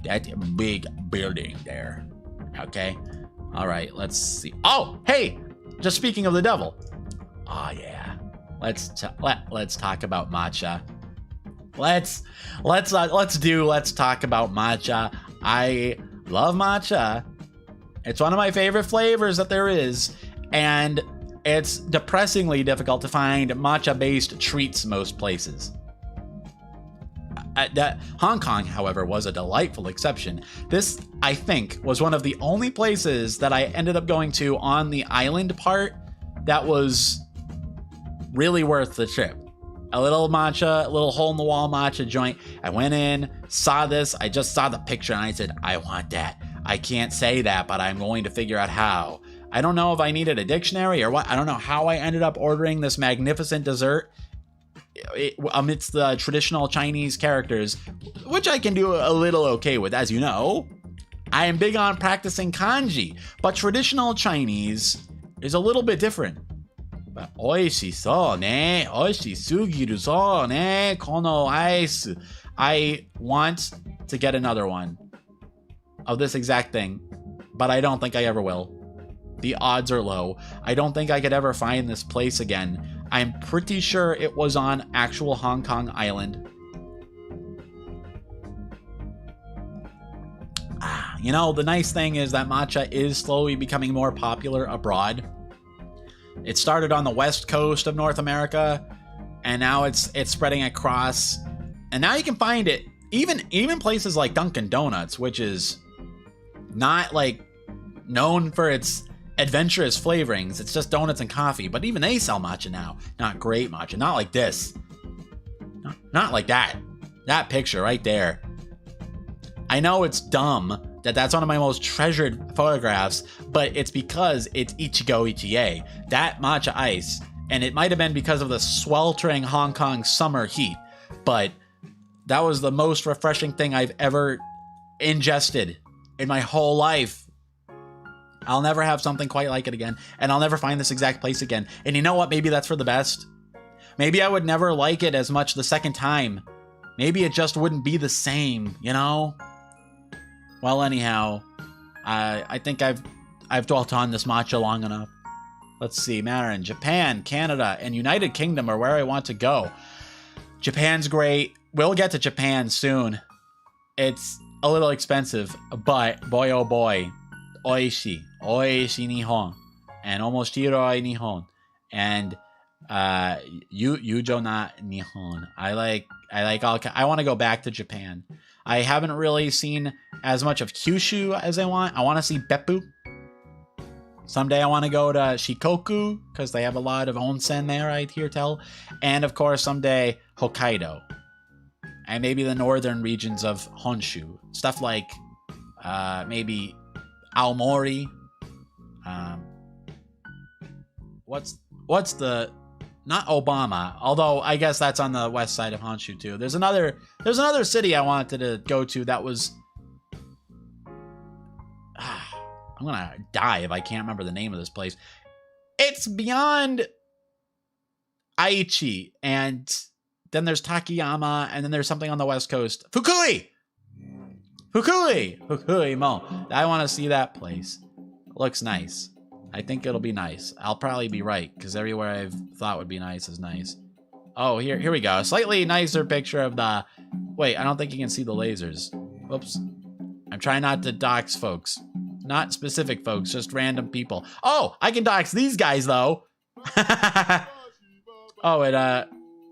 That's a big building there. Okay? All right, let's see. Oh, hey, just speaking of the devil. Oh yeah, let's talk about matcha. Let's talk about matcha. I love matcha. It's one of my favorite flavors that there is, and it's depressingly difficult to find matcha-based treats most places. Hong Kong, however, was a delightful exception. This, I think, was one of the only places that I ended up going to on the island part that was really worth the trip. a little matcha, a little hole-in-the-wall matcha joint. I went in, saw this. I just saw the picture, and I said, I want that. I can't say that, but I'm going to figure out how. I don't know if I needed a dictionary or what. I don't know how I ended up ordering this magnificent dessert amidst the traditional Chinese characters, which I can do a little okay with. As you know, I am big on practicing kanji, but traditional Chinese is a little bit different. But oishisou ne, oishisugiru so ne, kono ice. I want to get another one of this exact thing, but I don't think I ever will. The odds are low. I don't think I could ever find this place again. I'm pretty sure it was on actual Hong Kong Island. You know, the nice thing is that matcha is slowly becoming more popular abroad. It started on the west coast of North America, and now it's spreading across. And now you can find it even places like Dunkin' Donuts, which is not like known for its adventurous flavorings. It's just donuts and coffee, but even they sell matcha now. Not great matcha, not like this. Not like that. That picture right there. I know it's dumb that that's one of my most treasured photographs, but it's because it's Ichigo Ichie, that matcha ice. And it might have been because of the sweltering Hong Kong summer heat, but that was the most refreshing thing I've ever ingested in my whole life. I'll never have something quite like it again, and I'll never find this exact place again. And you know what? Maybe that's for the best. Maybe I would never like it as much the second time. Maybe it just wouldn't be the same, you know? Well, anyhow, I think I've dwelt on this matcha long enough. Let's see, Marin, Japan, Canada, and United Kingdom are where I want to go. Japan's great. We'll get to Japan soon. It's a little expensive, but boy oh boy, oishi nihon, and omoshiroi nihon, and yujo na nihon. I want to go back to Japan. I haven't really seen as much of Kyushu as I want. I want to see Beppu. Someday I want to go to Shikoku because they have a lot of onsen there, I hear tell. And of course, someday Hokkaido. And maybe the northern regions of Honshu. Stuff like maybe Aomori. What's the... Not Obama, although I guess that's on the west side of Honshu too. There's another city I wanted to go to that was... I'm gonna die if I can't remember the name of this place. It's beyond Aichi, and then there's Takayama, and then there's something on the west coast. Fukui Mo. I want to see that place. Looks nice. I think it'll be nice. I'll probably be right, because everywhere I've thought would be nice is nice. Oh, here we go. A slightly nicer picture of the... Wait, I don't think you can see the lasers. Whoops. I'm trying not to dox folks. Not specific folks, just random people. Oh, I can dox these guys, though. Oh,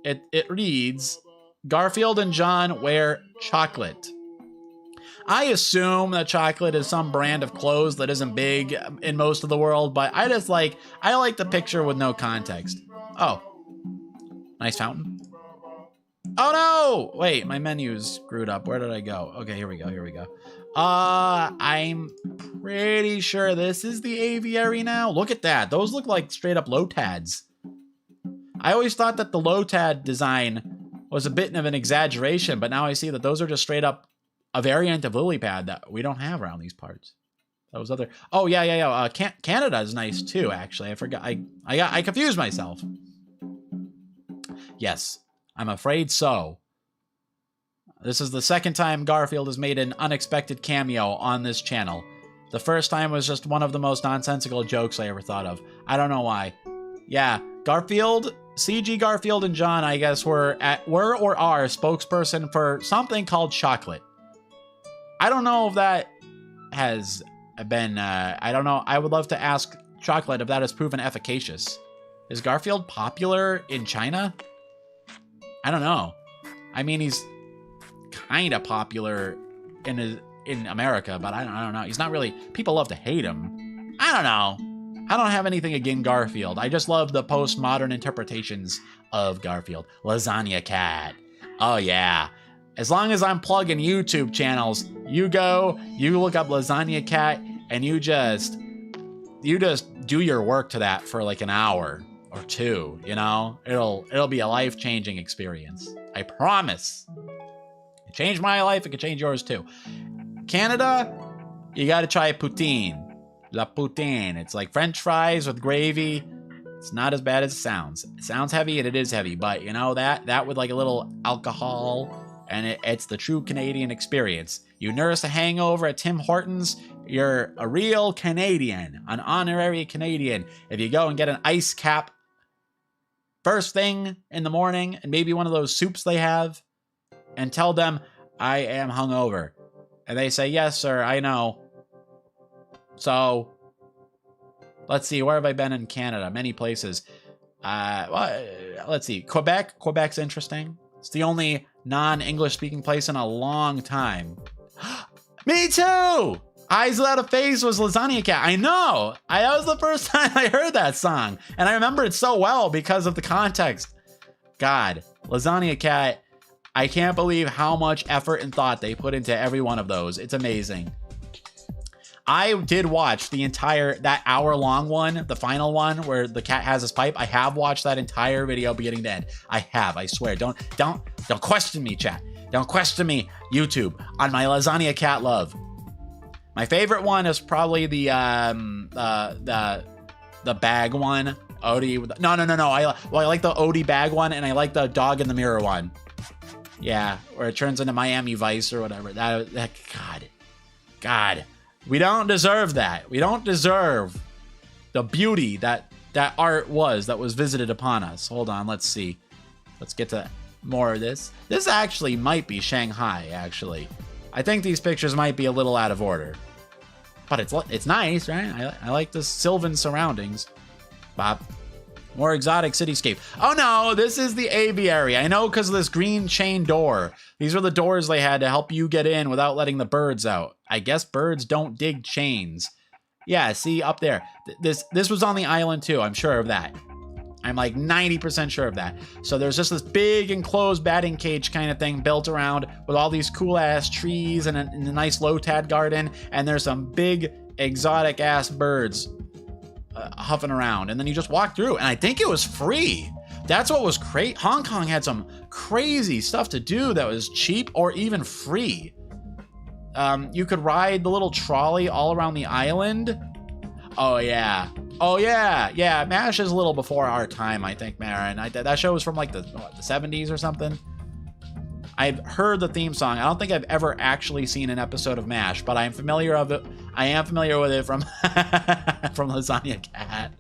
it reads, Garfield and John wear chocolate. I assume that chocolate is some brand of clothes that isn't big in most of the world, but I like the picture with no context. Oh, nice fountain. Oh no! Wait, my menu's screwed up. Where did I go? Okay, here we go. I'm pretty sure this is the aviary now. Look at that. Those look like straight up Lotads. I always thought that the Lotad design was a bit of an exaggeration, but now I see that those are just straight up a variant of lily pad that we don't have around these parts. Those other... Oh, yeah. Canada is nice too, actually. I forgot. I confused myself. Yes, I'm afraid so. This is the second time Garfield has made an unexpected cameo on this channel. The first time was just one of the most nonsensical jokes I ever thought of. I don't know why. Yeah, Garfield, CG Garfield and John, I guess, were or are spokesperson for something called chocolate. I don't know if that has been, I don't know. I would love to ask Chocolate if that has proven efficacious. Is Garfield popular in China? I don't know. I mean, he's kind of popular in America, but I don't know. He's not really, people love to hate him. I don't know. I don't have anything against Garfield. I just love the postmodern interpretations of Garfield. Lasagna cat. Oh yeah. As long as I'm plugging YouTube channels, you go, you look up Lasagna cat, and you just do your work to that for like an hour or two, you know? It'll be a life-changing experience. I promise. It changed my life, it could change yours too. Canada, you gotta try poutine. La poutine. It's like French fries with gravy. It's not as bad as it sounds. It sounds heavy and it is heavy, but you know, that with like a little alcohol, and it's the true Canadian experience. You nurse a hangover at Tim Hortons, you're a real Canadian, an honorary Canadian. If you go and get an ice cap first thing in the morning, and maybe one of those soups they have, and tell them, I am hungover. And they say, yes, sir, I know. So, let's see, where have I been in Canada? Many places. Well, let's see, Quebec. Quebec's interesting. It's the only non-English speaking place in a long time. Me too! Eyes Without a Face was Lasagna Cat. I know! That was the first time I heard that song. And I remember it so well because of the context. God, Lasagna Cat, I can't believe how much effort and thought they put into every one of those. It's amazing. I did watch that hour-long one, the final one, where the cat has his pipe. I have watched that entire video beginning to end. I have, I swear. Don't question me, chat. Don't question me, YouTube, on my Lasagna Cat love. My favorite one is probably the bag one. Odie. No. I like the Odie bag one, and I like the dog in the mirror one. Yeah, where it turns into Miami Vice or whatever. That God. We don't deserve that. We don't deserve the beauty that art that was visited upon us. Hold on, let's see. Let's get to more of this. This actually might be Shanghai, actually. I think these pictures might be a little out of order. But it's nice, right? I like the sylvan surroundings. Bob. More exotic cityscape. Oh no, this is the aviary. I know, because of this green chain door. These are the doors they had to help you get in without letting the birds out. I guess birds don't dig chains. Yeah, see up there. This was on the island too. I'm sure of that. I'm like 90% sure of that. So there's just this big enclosed batting cage kind of thing built around with all these cool ass trees and a nice low-tad garden. And there's some big exotic ass birds huffing around, and then you just walk through, and I think it was free. That's what was great. Hong Kong had some crazy stuff to do that was cheap or even free. You could ride the little trolley all around the island. Oh yeah, MASH is a little before our time, I think, Marin. That show was from like the 70s or something. I've heard the theme song. I don't think I've ever actually seen an episode of MASH, but I am familiar with it from from Lasagna Cat.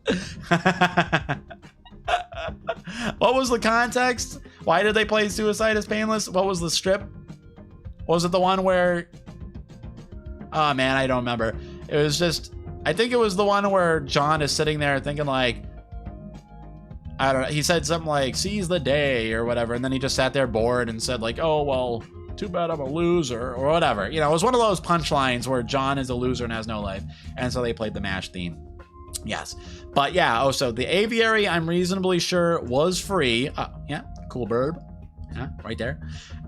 What was the context? Why did they play Suicide is Painless? What was the strip? Was it the one where... Oh man, I don't remember. It was just... I think it was the one where John is sitting there thinking like... I don't know. He said something like, seize the day or whatever. And then he just sat there bored and said like, oh, well, too bad I'm a loser or whatever. You know, it was one of those punchlines where John is a loser and has no life. And so they played the MASH theme. Yes. But yeah. Oh, so the aviary, I'm reasonably sure was free. Yeah. Cool bird. Yeah. Right there.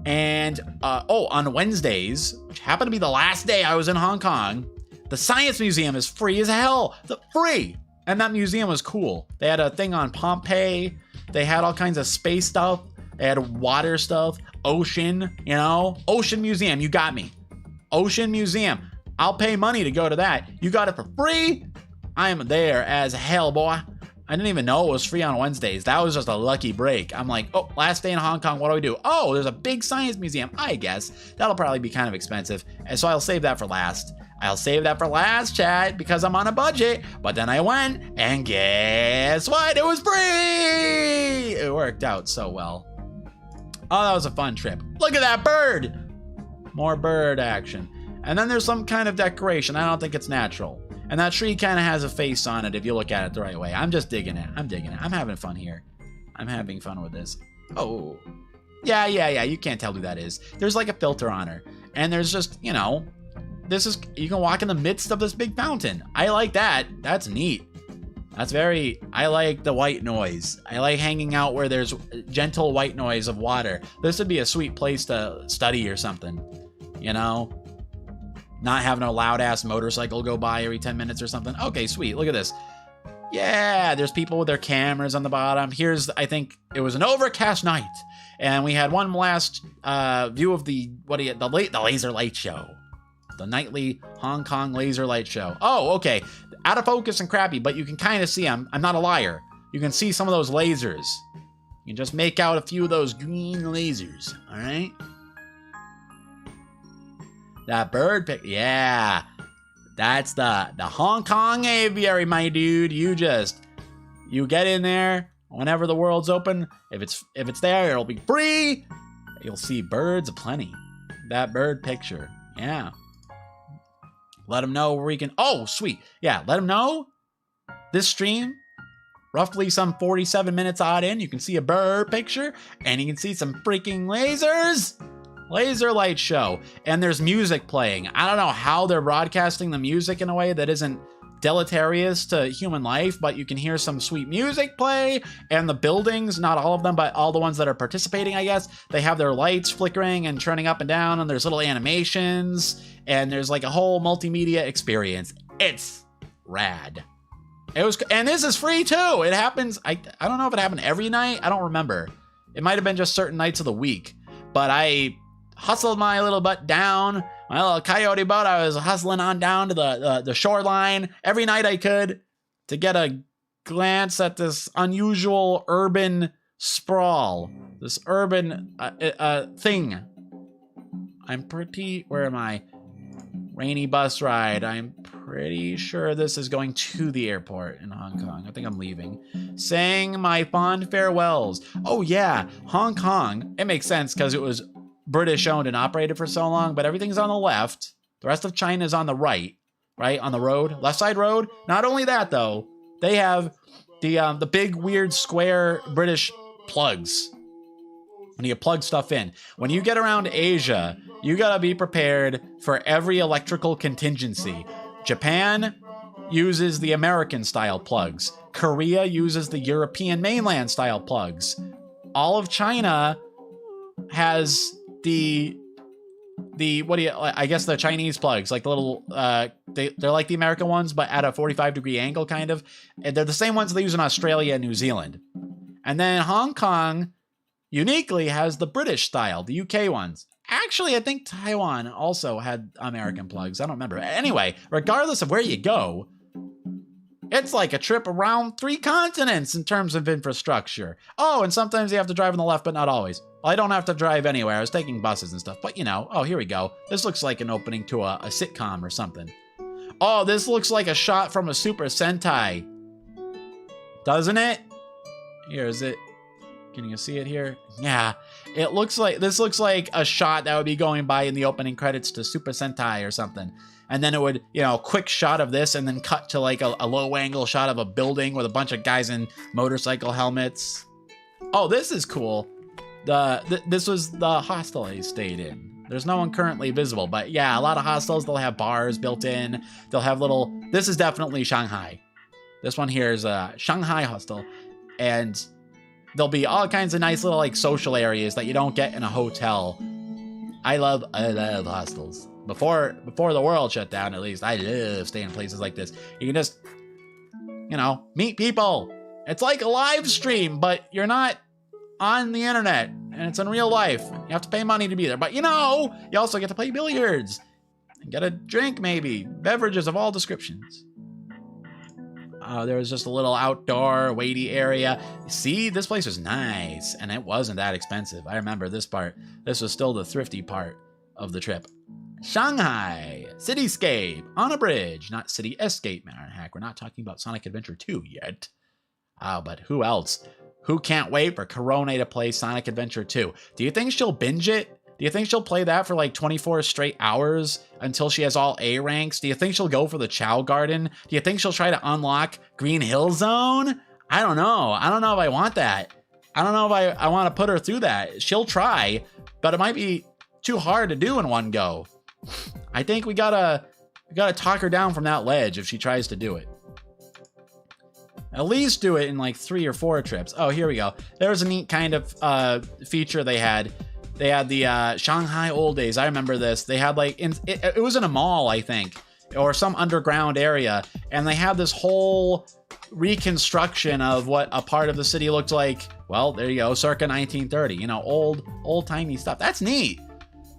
And, on Wednesdays, which happened to be the last day I was in Hong Kong, the Science Museum is free as hell. Free. And that museum was cool. They had a thing on Pompeii. They had all kinds of space stuff. They had water stuff, ocean, you know, Ocean Museum. You got me. Ocean Museum. I'll pay money to go to that. You got it for free? I am there as hell, boy. I didn't even know it was free on Wednesdays. That was just a lucky break. I'm like, oh, last day in Hong Kong, what do we do? Oh, there's a big science museum. I guess that'll probably be kind of expensive. And so I'll save that for last. Chat, because I'm on a budget. But then I went, and guess what? It was free! It worked out so well. Oh, that was a fun trip. Look at that bird! More bird action. And then there's some kind of decoration. I don't think it's natural. And that tree kind of has a face on it if you look at it the right way. I'm just digging it. I'm having fun here. I'm having fun with this. Oh. Yeah. You can't tell who that is. There's like a filter on her. And there's just, you can walk in the midst of this big fountain. I like that. That's neat. I like the white noise. I like hanging out where there's gentle white noise of water. This would be a sweet place to study or something, you know? Not having a loud ass motorcycle go by every 10 minutes or something. Okay, sweet. Look at this. Yeah, there's people with their cameras on the bottom. Here's, I think it was an overcast night, and we had one last view of the laser light show. The nightly Hong Kong laser light show. Oh, okay. Out of focus and crappy, but you can kind of see them. I'm not a liar. You can see some of those lasers. You can just make out a few of those green lasers. All right. That bird pic. Yeah. That's the Hong Kong aviary, my dude. You get in there whenever the world's open. If it's there, it'll be free. You'll see birds aplenty. That bird picture. Yeah. Let them know where we can... Oh, sweet. Yeah, let them know. This stream, roughly some 47 minutes odd in, you can see a bird picture, and you can see some freaking lasers. Laser light show. And there's music playing. I don't know how they're broadcasting the music in a way that isn't deleterious to human life, but you can hear some sweet music play, and the buildings, not all of them, but all the ones that are participating, I guess, they have their lights flickering and turning up and down, and there's little animations, and there's like a whole multimedia experience. It's rad. And this is free too. It happens, I don't know if it happened every night. I don't remember. It might have been just certain nights of the week, but I hustled my little butt down, my little coyote boat. I was hustling on down to the shoreline every night I could to get a glance at this unusual urban sprawl, this urban thing. Where am I? Rainy bus ride. I'm pretty sure this is going to the airport in Hong Kong. I think I'm leaving. Saying my fond farewells. Oh yeah, Hong Kong. It makes sense because it was British owned and operated for so long, but everything's on the left. The rest of China is on the right on the road, left side road. Not only that though, they have the big weird square British plugs. When you plug stuff in. When you get around Asia, you gotta be prepared for every electrical contingency. Japan uses the American style plugs. Korea uses the European mainland style plugs. All of China has the the Chinese plugs, like the little, they're like the American ones, but at a 45-degree angle, kind of. And they're the same ones they use in Australia and New Zealand. And then Hong Kong uniquely has the British style, the UK ones. Actually, I think Taiwan also had American plugs. I don't remember. Anyway, regardless of where you go, it's like a trip around 3 continents in terms of infrastructure. Oh, and sometimes you have to drive on the left, but not always. Well, I don't have to drive anywhere. I was taking buses and stuff, but you know. Oh, here we go. This looks like an opening to a sitcom or something. Oh, this looks like a shot from a Super Sentai. Doesn't it? Here, is it? Can you see it here? Yeah. This looks like a shot that would be going by in the opening credits to Super Sentai or something. And then it would, quick shot of this and then cut to like a low angle shot of a building with a bunch of guys in motorcycle helmets. Oh, this is cool. This was the hostel I stayed in. There's no one currently visible, but yeah, a lot of hostels, they'll have bars built in. They'll have this is definitely Shanghai. This one here is a Shanghai hostel. And there'll be all kinds of nice little like social areas that you don't get in a hotel. I love hostels. Before the world shut down, at least, I love staying in places like this. You can just, meet people. It's like a live stream, but you're not on the internet, and it's in real life. You have to pay money to be there, but you also get to play billiards and get a drink, maybe. Beverages of all descriptions. There was just a little outdoor weighty area. See, this place was nice, and it wasn't that expensive. I remember this part. This was still the thrifty part of the trip. Shanghai, cityscape, on a bridge, not city escape, man. Heck, we're not talking about Sonic Adventure 2 yet. But who else? Who can't wait for Corona to play Sonic Adventure 2? Do you think she'll binge it? Do you think she'll play that for like 24 straight hours until she has all A ranks? Do you think she'll go for the Chow Garden? Do you think she'll try to unlock Green Hill Zone? I don't know. I don't know if I want that. I don't know if I want to put her through that. She'll try, but it might be too hard to do in one go. I think we gotta talk her down from that ledge if she tries to do it. At least do it in like 3 or 4 trips. Oh, here we go. There was a neat kind of feature they had. They had the Shanghai old days. I remember this. They had like, it was in a mall, I think, or some underground area. And they had this whole reconstruction of what a part of the city looked like. Well, there you go. Circa 1930, you know, old timey stuff. That's neat.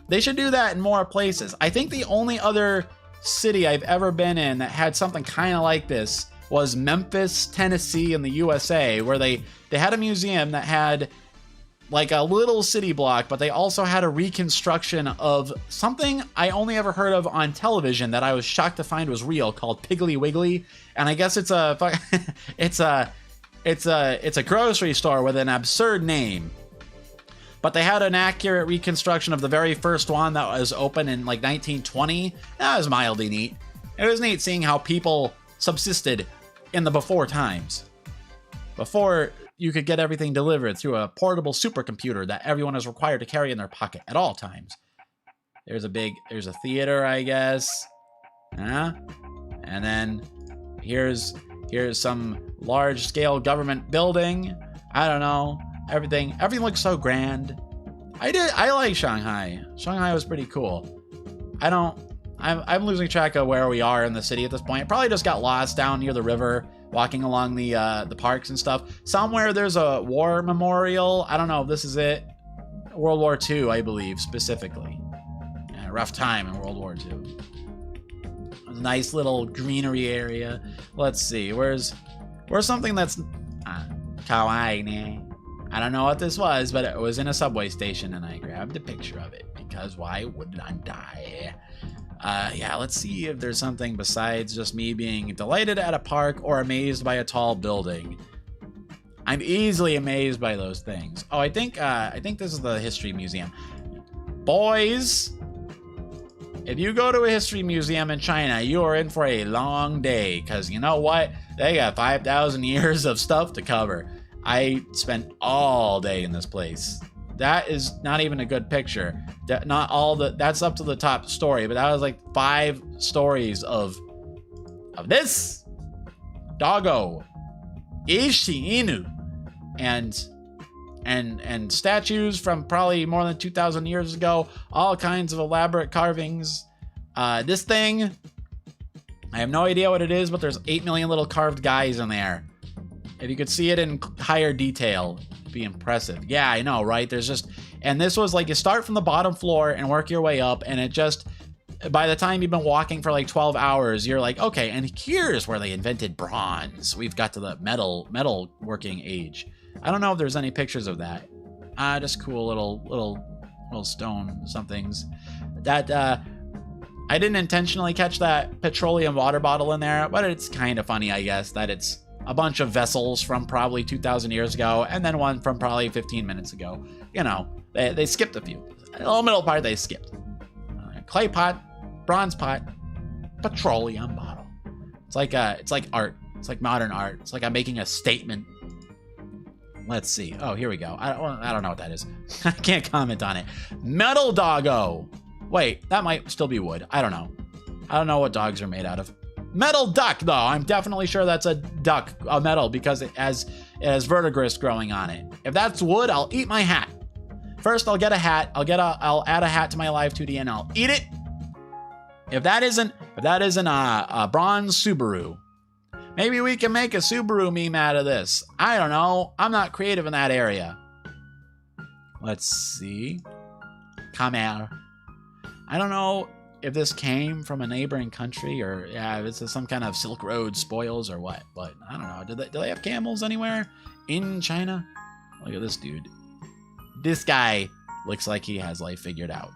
They should do that in more places. I think the only other city I've ever been in that had something kind of like this was Memphis, Tennessee in the USA, where they had a museum that had like a little city block, but they also had a reconstruction of something I only ever heard of on television that I was shocked to find was real, called Piggly Wiggly. And I guess it's a grocery store with an absurd name. But they had an accurate reconstruction of the very first one that was open in like 1920. That was mildly neat. It was neat seeing how people subsisted in the before times. Before you could get everything delivered through a portable supercomputer that everyone is required to carry in their pocket at all times. There's a theater, I guess. And then here's some large scale government building. I don't know. Everything looks so grand. I like Shanghai. Shanghai was pretty cool. I'm losing track of where we are in the city at this point. Probably just got lost down near the river, walking along the parks and stuff. Somewhere there's a war memorial. I don't know if this is it. World War II, I believe, specifically. Yeah, rough time in World War II. A nice little greenery area. Let's see. Where's something that's kawaii? I don't know what this was, but it was in a subway station, and I grabbed a picture of it because why wouldn't I die? Yeah, let's see if there's something besides just me being delighted at a park or amazed by a tall building. I'm easily amazed by those things. Oh, I think this is the history museum. Boys, if you go to a history museum in China, you are in for a long day, because you know what? They got 5,000 years of stuff to cover. I spent all day in this place. That is not even a good picture. That's up to the top story, but that was like 5 stories of this doggo, Ishi Inu, and statues from probably more than 2,000 years ago. All kinds of elaborate carvings. This thing, I have no idea what it is, but there's 8 million little carved guys in there. If you could see it in higher detail, it'd be impressive. Yeah, I know, right? And this was like, you start from the bottom floor and work your way up, and it just, by the time you've been walking for like 12 hours, you're like, okay, and here's where they invented bronze. We've got to the metal working age. I don't know if there's any pictures of that. Just cool little stone somethings. That, I didn't intentionally catch that petroleum water bottle in there, but it's kind of funny, I guess, that it's a bunch of vessels from probably 2,000 years ago, and then one from probably 15 minutes ago. You know, they skipped a few. The little middle part they skipped. Clay pot, bronze pot, petroleum bottle. It's like art. It's like modern art. It's like I'm making a statement. Let's see. Oh, here we go. I don't know what that is. I can't comment on it. Metal doggo. Wait, that might still be wood. I don't know. I don't know what dogs are made out of. Metal duck, though. I'm definitely sure that's a duck, a metal, because it has verdigris growing on it. If that's wood, I'll eat my hat. First, I'll get a hat. I'll add a hat to my Live 2D and I'll eat it. If that isn't a bronze Subaru, maybe we can make a Subaru meme out of this. I don't know. I'm not creative in that area. Let's see. Come here. I don't know if this came from a neighboring country, or if it's some kind of Silk Road spoils or what, but I don't know. Do they have camels anywhere in China? Look at this dude. This guy looks like he has life figured out.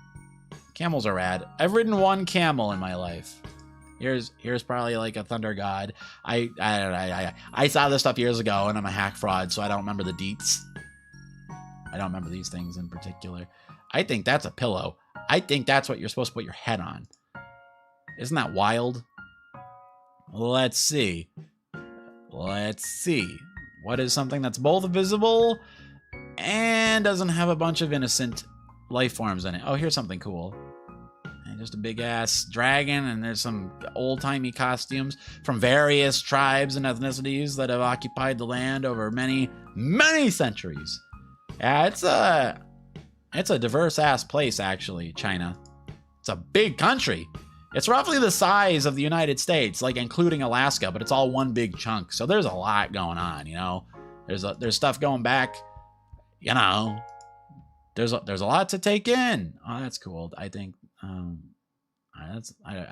Camels are rad. I've ridden one camel in my life. Here's probably like a thunder god. I saw this stuff years ago, and I'm a hack fraud, so I don't remember the deets. I don't remember these things in particular. I think that's a pillow. I think that's what you're supposed to put your head on. Isn't that wild? Let's see. What is something that's both visible and doesn't have a bunch of innocent life forms in it? Oh, here's something cool. just a big ass dragon, and there's some old timey costumes from various tribes and ethnicities that have occupied the land over many, many centuries. Yeah, it's a diverse ass place, actually, China. It's a big country. It's roughly the size of the United States, like including Alaska, but it's all one big chunk. So there's a lot going on, you know. There's stuff going back, you know. There's a lot to take in. Oh, that's cool. I think I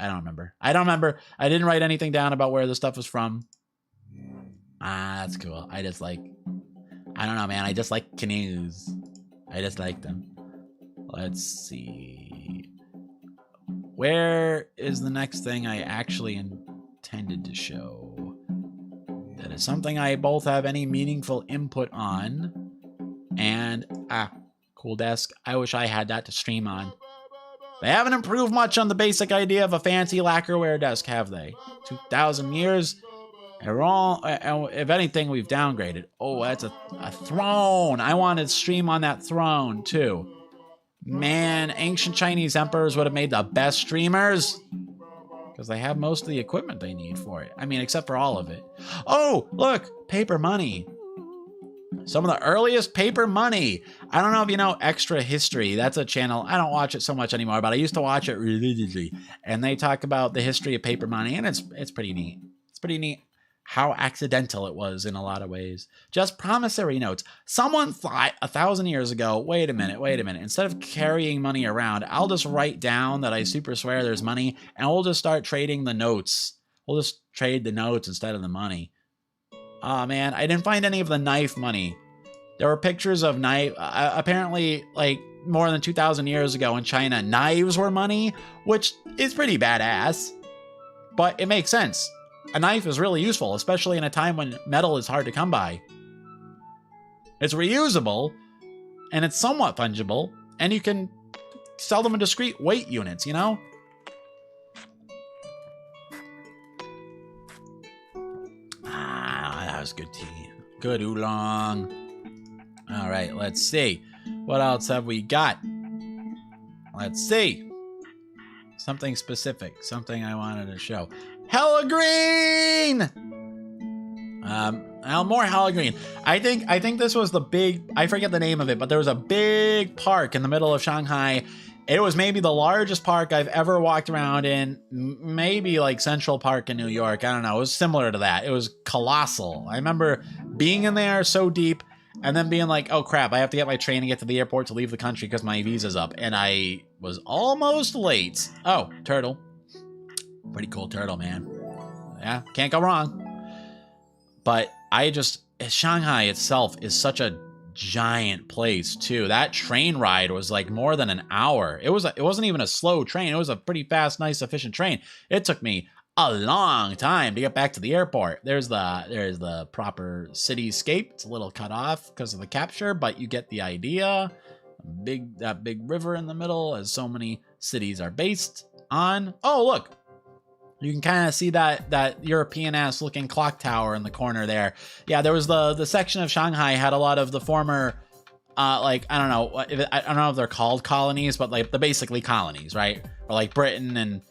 don't remember. I didn't write anything down about where the stuff was from. That's cool. I don't know, man. I just like canoes. I just like them. Let's see. Where is the next thing I actually intended to show? That is something I both have any meaningful input on. And, cool desk. I wish I had that to stream on. They haven't improved much on the basic idea of a fancy lacquerware desk, have they? 2,000 years? If anything, we've downgraded. Oh, that's a throne. I wanted to stream on that throne, too. Man, ancient Chinese emperors would have made the best streamers. Because they have most of the equipment they need for it. I mean, except for all of it. Oh, look, paper money. Some of the earliest paper money. I don't know if you know Extra History. That's a channel. I don't watch it so much anymore, but I used to watch it religiously. And they talk about the history of paper money, and it's pretty neat. It's pretty neat how accidental it was in a lot of ways. Just promissory notes. Someone thought 1,000 years ago, wait a minute. Instead of carrying money around, I'll just write down that I super swear there's money, and we'll just start trading the notes. We'll just trade the notes instead of the money. Oh man, I didn't find any of the knife money. There were pictures of knife. Apparently, like more than 2,000 years ago in China, knives were money, which is pretty badass. But it makes sense. A knife is really useful, especially in a time when metal is hard to come by. It's reusable, and it's somewhat fungible, and you can sell them in discrete weight units, you know? That was good tea. Good oolong. All right, let's see. What else have we got? Let's see. Something specific. Something I wanted to show. Hella green! More hella green. I think this was the big, I forget the name of it, but there was a big park in the middle of Shanghai. It was maybe the largest park I've ever walked around in. Maybe like Central Park in New York. I don't know. It was similar to that. It was colossal. I remember being in there so deep and then being like, oh crap, I have to get my train and get to the airport to leave the country because my visa's up. And I was almost late. Oh, turtle. Pretty cool turtle, man. Yeah, can't go wrong. But Shanghai itself is such a giant place too. That train ride was like more than an hour. It wasn't even a slow train. It was a pretty fast, nice, efficient train. It took me a long time to get back to the airport. There's the proper cityscape. It's a little cut off because of the capture, but you get the idea. That big river in the middle, as so many cities are based on. Oh, look. You can kind of see that European-ass looking clock tower in the corner there. Yeah, there was the section of Shanghai had a lot of the former, I don't know if they're called colonies, but like the basically colonies, right? Or like Britain and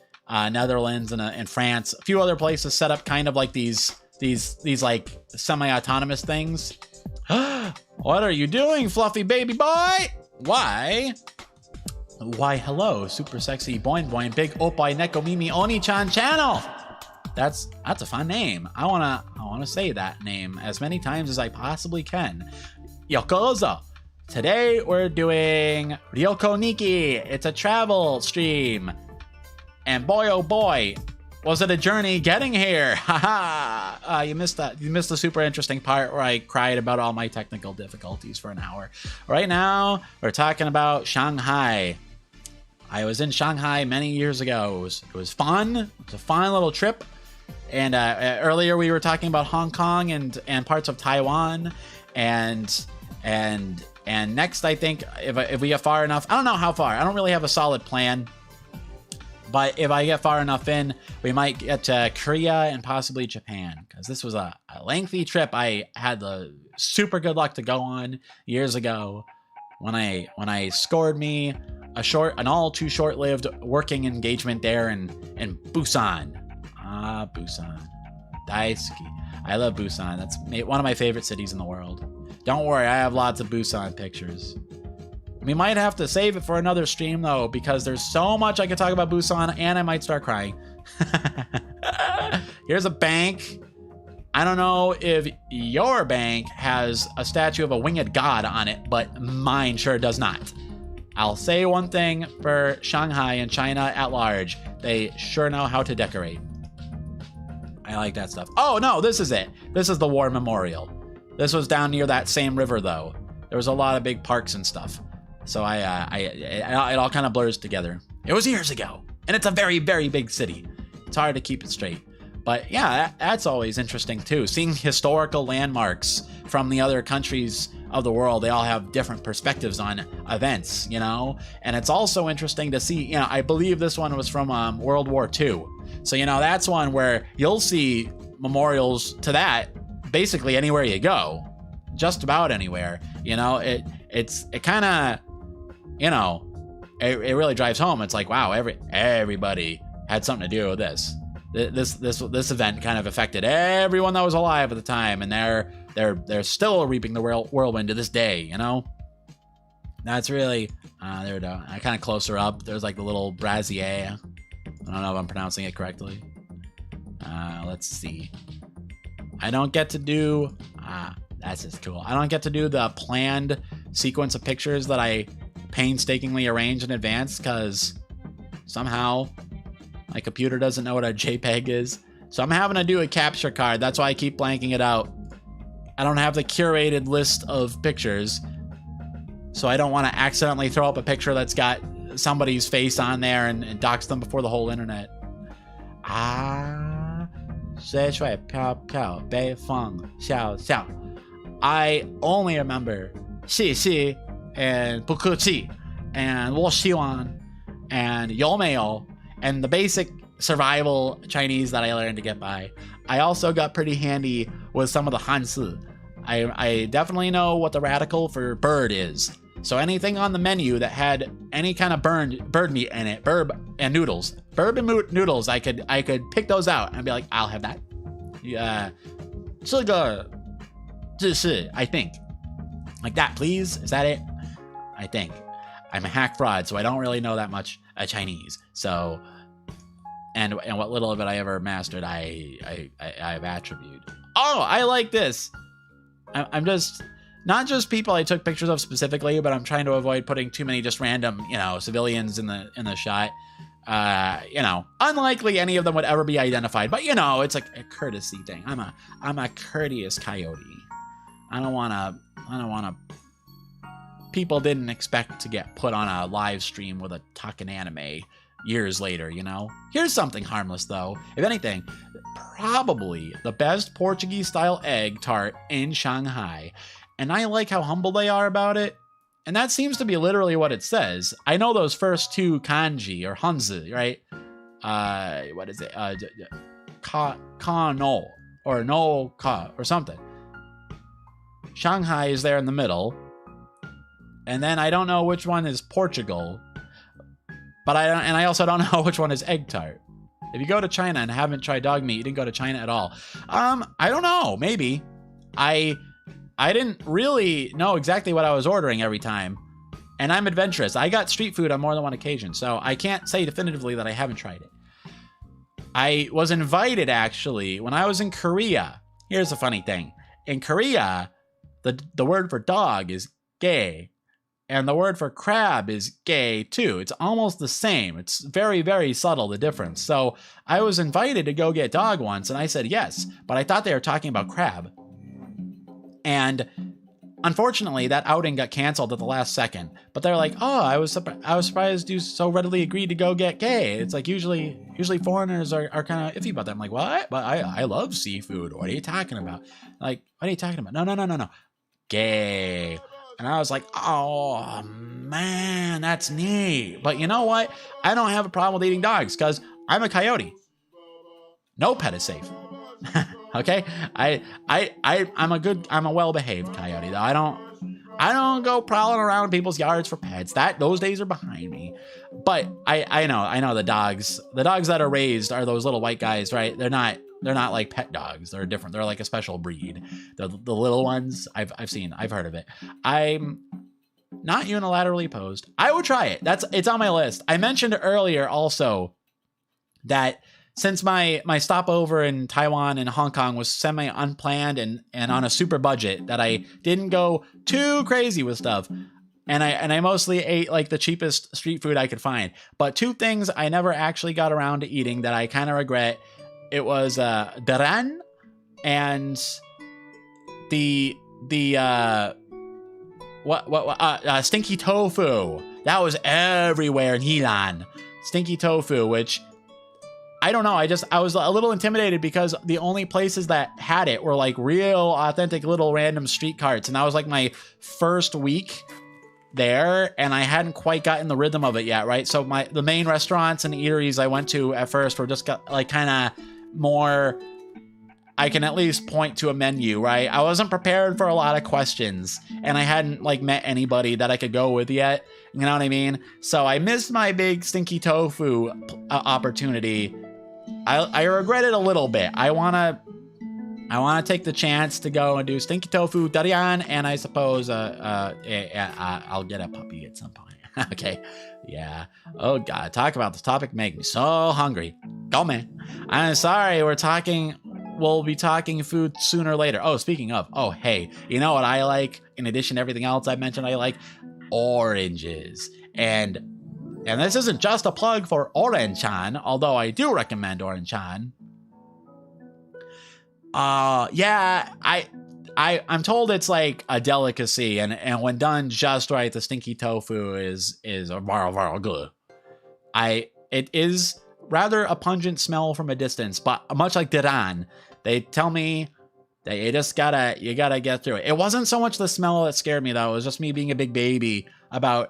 Netherlands and France. A few other places set up kind of like these like semi-autonomous things. What are you doing, fluffy baby boy? Why, hello, super sexy boing boing big oppai neko mimi oni-chan channel. That's a fun name. I wanna say that name as many times as I possibly can. Yokozo. Today we're doing Ryoko Niki. It's a travel stream. And boy oh boy, was it a journey getting here? Haha. You missed that. You missed the super interesting part where I cried about all my technical difficulties for an hour. Right now, we're talking about Shanghai. I was in Shanghai many years ago. It was fun. It was a fun little trip. And earlier we were talking about Hong Kong and parts of Taiwan. And next, I think if we get far enough, I don't know how far. I don't really have a solid plan. But if I get far enough in, we might get to Korea and possibly Japan. Because this was a lengthy trip I had the super good luck to go on years ago when I scored me an all too short-lived working engagement there in Busan. Busan. Daisuki. I love Busan. That's one of my favorite cities in the world. Don't worry, I have lots of Busan pictures. We might have to save it for another stream though, because there's so much I could talk about Busan and I might start crying. Here's a bank. I don't know if your bank has a statue of a winged god on it, but mine sure does not. I'll say one thing for Shanghai and China at large. They sure know how to decorate. I like that stuff. Oh no, this is it. This is the war memorial. This was down near that same river though. There was a lot of big parks and stuff. So it all kind of blurs together. It was years ago, and it's a very, very big city. It's hard to keep it straight. But yeah, that's always interesting too. Seeing historical landmarks from the other countries of the world, they all have different perspectives on events, you know? And it's also interesting to see, you know, I believe this one was from World War II. So, you know, that's one where you'll see memorials to that basically anywhere you go. Just about anywhere. You know, it kind of, you know, it really drives home. It's like, wow, everybody had something to do with this. This event kind of affected everyone that was alive at the time, and they're still reaping the whirlwind to this day, you know? That's really, there we go. I kind of closer up. There's like the little brazier. I don't know if I'm pronouncing it correctly. Let's see. I don't get to do, that's just cool. I don't get to do the planned sequence of pictures that I painstakingly arrange in advance because somehow my computer doesn't know what a JPEG is. So I'm having to do a capture card. That's why I keep blanking it out. I don't have the curated list of pictures. So I don't want to accidentally throw up a picture that's got somebody's face on there and dox them before the whole internet. I only remember 谢谢 and 不客气 and 我希望 and 有没有 and the basic survival Chinese that I learned to get by. I also got pretty handy with some of the Hanzi. I definitely know what the radical for bird is. So anything on the menu that had any kind of bird meat in it, burb and noodles, I could pick those out and be like, I'll have that. Yeah, 这个这是 I think. Like that, please. Is that it? I think. I'm a hack fraud, so I don't really know that much Chinese. So, and what little of it I ever mastered, I've attributed. Oh, I like this. I'm just not just people I took pictures of specifically, but I'm trying to avoid putting too many just random, you know, civilians in the shot. You know, unlikely any of them would ever be identified, but you know, it's like a courtesy thing. I'm a courteous coyote. I don't wanna. People didn't expect to get put on a live stream with a talking anime years later, you know? Here's something harmless though. If anything, probably the best Portuguese style egg tart in Shanghai. And I like how humble they are about it. And that seems to be literally what it says. I know those first two kanji or hanzi, right? What is it? Ka no or no ka or something. Shanghai is there in the middle. And then I don't know which one is Portugal. But I also don't know which one is egg tart. If you go to China and haven't tried dog meat, you didn't go to China at all. I don't know, maybe. I didn't really know exactly what I was ordering every time. And I'm adventurous. I got street food on more than one occasion, so I can't say definitively that I haven't tried it. I was invited, actually, when I was in Korea. Here's a funny thing. In Korea, the word for dog is gay. And the word for crab is gay, too. It's almost the same. It's very, very subtle, the difference. So I was invited to go get dog once, and I said yes. But I thought they were talking about crab. And unfortunately, that outing got canceled at the last second. But they're like, oh, I was surprised you so readily agreed to go get gay. It's like usually foreigners are kind of iffy about that. I'm like, what? But I love seafood. What are you talking about? Like, what are you talking about? No. Gay. And I was like, oh, man, that's neat. But you know what? I don't have a problem with eating dogs because I'm a coyote. No pet is safe. Okay? I'm a well-behaved coyote, though. I don't go prowling around people's yards for pets. Those days are behind me. But I know the dogs that are raised are those little white guys, right? They're not like pet dogs. They're different. They're like a special breed. The little ones I've heard of it. I'm not unilaterally opposed. I would try it. It's on my list. I mentioned earlier also that since my stopover in Taiwan and Hong Kong was semi unplanned and on a super budget, that I didn't go too crazy with stuff. And I mostly ate like the cheapest street food I could find. But two things I never actually got around to eating that I kind of regret. It was daran and the stinky tofu. That was everywhere in Helan. Stinky tofu, which I don't know. I was a little intimidated because the only places that had it were like real authentic little random street carts. And that was like my first week there, and I hadn't quite gotten the rhythm of it yet, right? So the main restaurants and eateries I went to at first were just like kind of more, I can at least point to a menu, right? I wasn't prepared for a lot of questions, and I hadn't like met anybody that I could go with yet. You know what I mean? So I missed my big stinky tofu opportunity. I regret it a little bit. I wanna take the chance to go and do stinky tofu durian, and I suppose I'll get a puppy at some point. Okay, yeah. Oh God, talk about this topic make me so hungry. Go man. I'm sorry. We'll be talking food sooner or later. Oh, speaking of. Oh, hey, you know what I like? In addition to everything else I mentioned, I like oranges. And this isn't just a plug for Orenchan, although I do recommend Orenchan. Yeah, I'm told it's like a delicacy, and when done just right, the stinky tofu is very good. It is rather a pungent smell from a distance, but much like Diran, they tell me that you gotta get through it. It wasn't so much the smell that scared me though. It was just me being a big baby about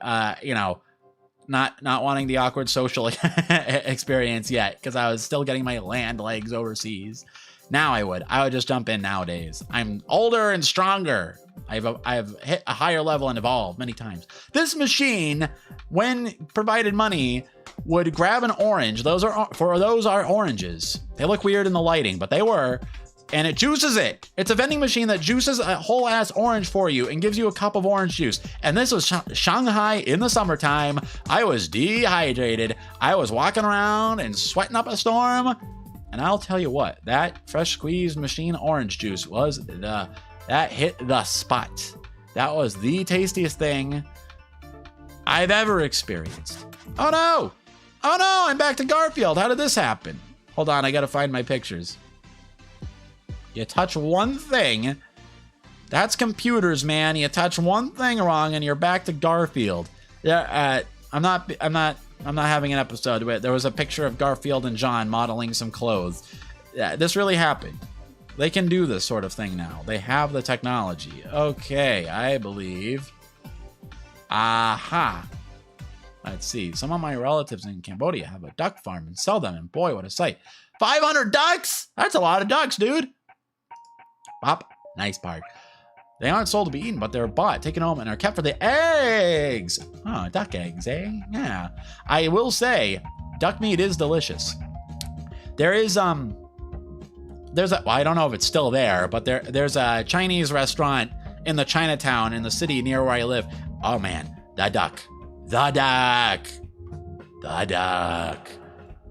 not wanting the awkward social experience yet, because I was still getting my land legs overseas. Now I would just jump in nowadays. I'm older and stronger. I've hit a higher level and evolved many times. This machine, when provided money, would grab an orange. Those are oranges. They look weird in the lighting, but they were. And it juices it. It's a vending machine that juices a whole ass orange for you and gives you a cup of orange juice. And this was Shanghai in the summertime. I was dehydrated. I was walking around and sweating up a storm. And I'll tell you what, that fresh squeezed machine orange juice that hit the spot. That was the tastiest thing I've ever experienced. Oh no, I'm back to Garfield. How did this happen? Hold on, I gotta find my pictures. You touch one thing, that's computers, man. You touch one thing wrong and you're back to Garfield. Yeah, I'm not having an episode where there was a picture of Garfield and John modeling some clothes. Yeah, this really happened. They can do this sort of thing now. They have the technology. Okay, I believe. Aha. Let's see. Some of my relatives in Cambodia have a duck farm and sell them, and boy, what a sight. 500 ducks? That's a lot of ducks, dude. Pop. Nice part. They aren't sold to be eaten, but they're bought, taken home, and are kept for the eggs. Oh, duck eggs, eh? Yeah. I will say, duck meat is delicious. There is, I don't know if it's still there, but there's a Chinese restaurant in the Chinatown in the city near where I live. Oh man, the duck.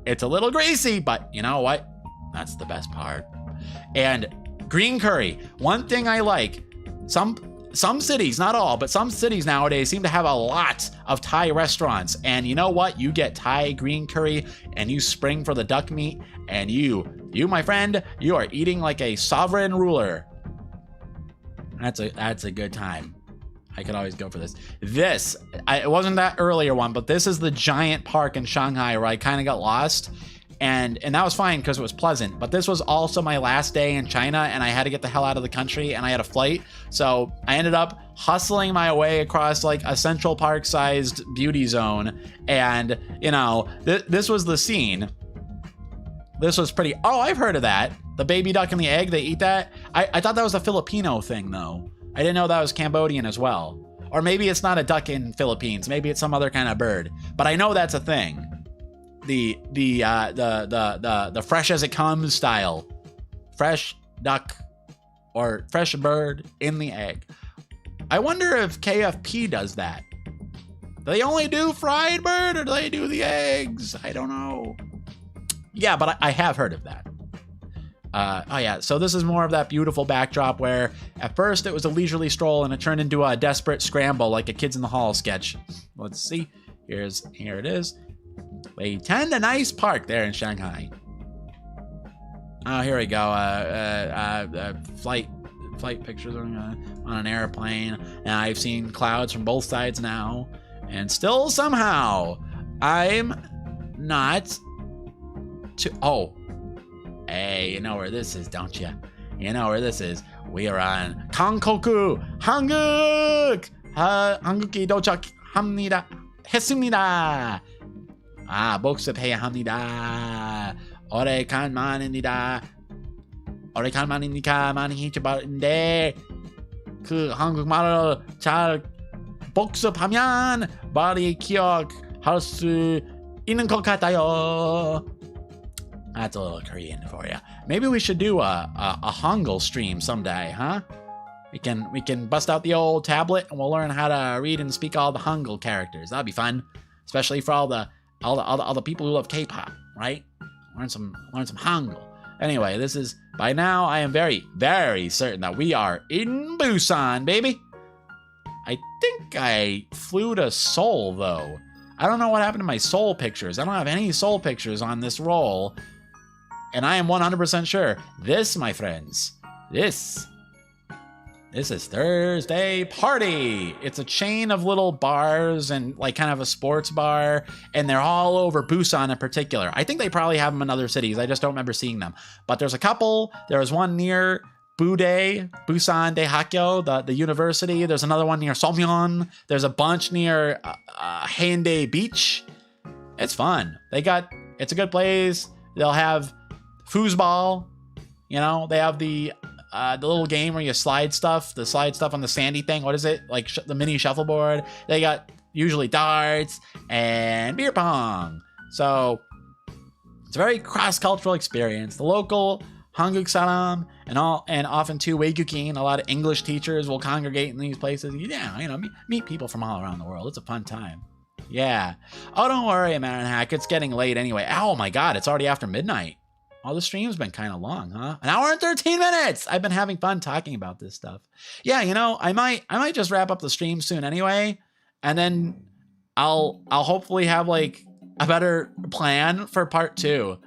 It's a little greasy, but you know what? That's the best part. And green curry. One thing I like, some cities, not all, but some cities nowadays seem to have a lot of Thai restaurants. And you know what? You get Thai green curry and you spring for the duck meat, and you, my friend, you are eating like a sovereign ruler. That's a good time. I could always go for this. It wasn't that earlier one, but this is the giant park in Shanghai where I kind of got lost. And that was fine because it was pleasant. But this was also my last day in China, and I had to get the hell out of the country, and I had a flight. So I ended up hustling my way across like a Central Park-sized beauty zone. And, you know, this was the scene. This was pretty... Oh, I've heard of that. The baby duck and the egg, they eat that? I thought that was a Filipino thing, though. I didn't know that was Cambodian as well. Or maybe it's not a duck in Philippines. Maybe it's some other kind of bird. But I know that's a thing. The fresh as it comes style. Fresh duck or fresh bird in the egg. I wonder if KFP does that. Do they only do fried bird or do they do the eggs? I don't know. Yeah, but I have heard of that. Oh yeah, so this is more of that beautiful backdrop where at first it was a leisurely stroll and it turned into a desperate scramble like a Kids in the Hall sketch. Let's see. Here it is. We tend a nice park there in Shanghai. Oh, here we go. Flight pictures on an airplane. And I've seen clouds from both sides now. And still somehow I'm not to... Oh. Hey, you know where this is, don't you? You know where this is. We are on Kangkoku, Hanguk, Hanguki dochak hamnida, hesumnida. Boksep hey hamnida. Ore kan manindida. Ore kan manindika manihichabarinde. Ku Hanguk maro chal boksep hamyan. Bari kiok hasu inankokatayo. That's a little Korean for you. Maybe we should do a Hangul stream someday, huh? We can bust out the old tablet and we'll learn how to read and speak all the Hangul characters. That'd be fun, especially for all the people who love K-pop, right? Learn some Hangul. Anyway, this is by now I am very, very certain that we are in Busan, baby. I think I flew to Seoul though. I don't know what happened to my Seoul pictures. I don't have any Seoul pictures on this roll. And I am 100% sure this, my friends, this is Thursday Party. It's a chain of little bars and like kind of a sports bar, and they're all over Busan in particular. I think they probably have them in other cities. I just don't remember seeing them. But there's a couple. There was one near Busan Daehakyo, the university. There's another one near Somyeon. There's a bunch near Haeundae Beach. It's fun. It's a good place. They'll have foosball, you know, they have the little game where you slide stuff on the sandy thing. What is it? Like the mini shuffleboard. They got usually darts and beer pong. So it's a very cross-cultural experience. The local Hanguk saram and often too Weigukin, a lot of English teachers will congregate in these places. Yeah, you know, meet people from all around the world. It's a fun time. Yeah. Oh, don't worry, man. Hack. It's getting late anyway. Oh my God, it's already after midnight. Oh, the stream's been kind of long, huh? An hour and 13 minutes. I've been having fun talking about this stuff. Yeah, you know, I might just wrap up the stream soon anyway, and then I'll hopefully have like a better plan for part 2,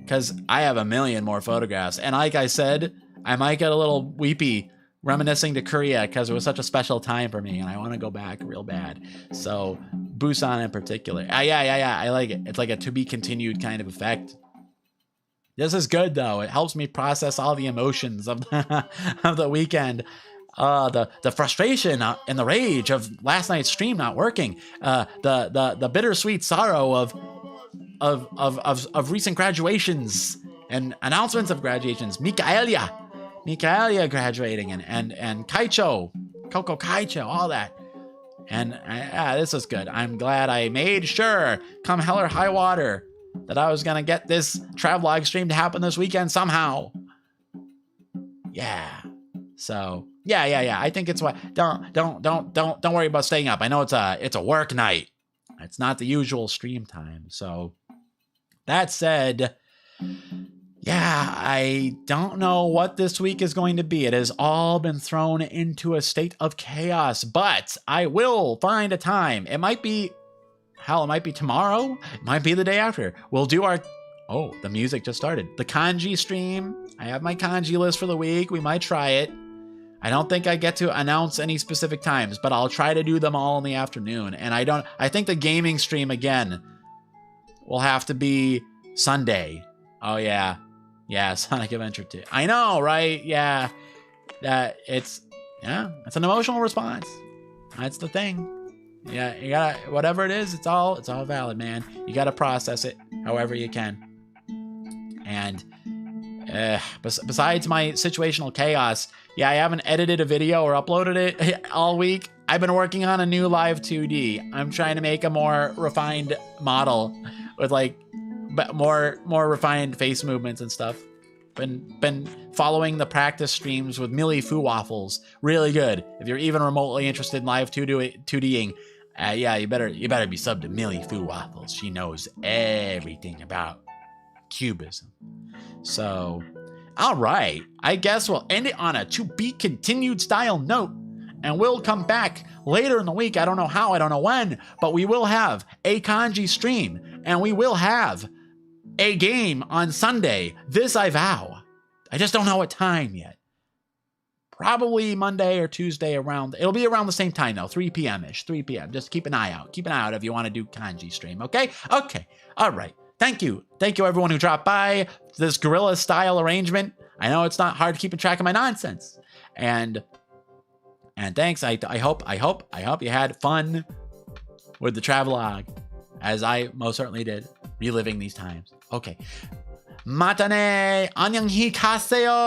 because I have a million more photographs. And like I said, I might get a little weepy reminiscing to Korea because it was such a special time for me, and I want to go back real bad. So Busan in particular. Yeah. I like it. It's like a to be continued kind of effect. This is good though. It helps me process all the emotions of the weekend. The frustration and the rage of last night's stream not working. The bittersweet sorrow of recent graduations and announcements of graduations. Mikaelia graduating and Kaicho, Coco Kaicho, all that. And this is good. I'm glad I made sure, come hell or high water, that I was gonna get this travelogue stream to happen this weekend somehow. Yeah. So yeah. I think it's what. Don't worry about staying up. I know it's a work night. It's not the usual stream time. So that said, yeah, I don't know what this week is going to be. It has all been thrown into a state of chaos, but I will find a time. It might be tomorrow. It might be the day after. We'll do the music just started. The kanji stream. I have my kanji list for the week. We might try it. I don't think I get to announce any specific times, but I'll try to do them all in the afternoon. And I think the gaming stream again will have to be Sunday. Oh yeah. Yeah, Sonic Adventure 2. I know, right? Yeah. It's an emotional response. That's the thing. Yeah, you gotta, whatever it is, it's all valid, man. You gotta process it however you can. And Besides my situational chaos, yeah, I haven't edited a video or uploaded it all week. I've been working on a new live 2D. I'm trying to make a more refined model with like more refined face movements and stuff. Been following the practice streams with Millie Foo Waffles. Really good. If you're even remotely interested in live 2Ding, yeah, you better be subbed to Millie Foo Waffles. She knows everything about cubism. So, all right. I guess we'll end it on a to be continued style note, and we'll come back later in the week. I don't know how, I don't know when, but we will have a kanji stream, and we will have a game on Sunday. This I vow. I just don't know what time yet. Probably Monday or Tuesday it'll be around the same time though, 3 p.m.-ish, 3 p.m. Just keep an eye out. Keep an eye out if you want to do kanji stream, okay? Okay, all right. Thank you. Thank you everyone who dropped by this guerrilla style arrangement. I know it's not hard keeping track of my nonsense. And thanks. I hope you had fun with the travelogue, as I most certainly did, reliving these times. Okay. Mata ne! Annyeong hikaseyo!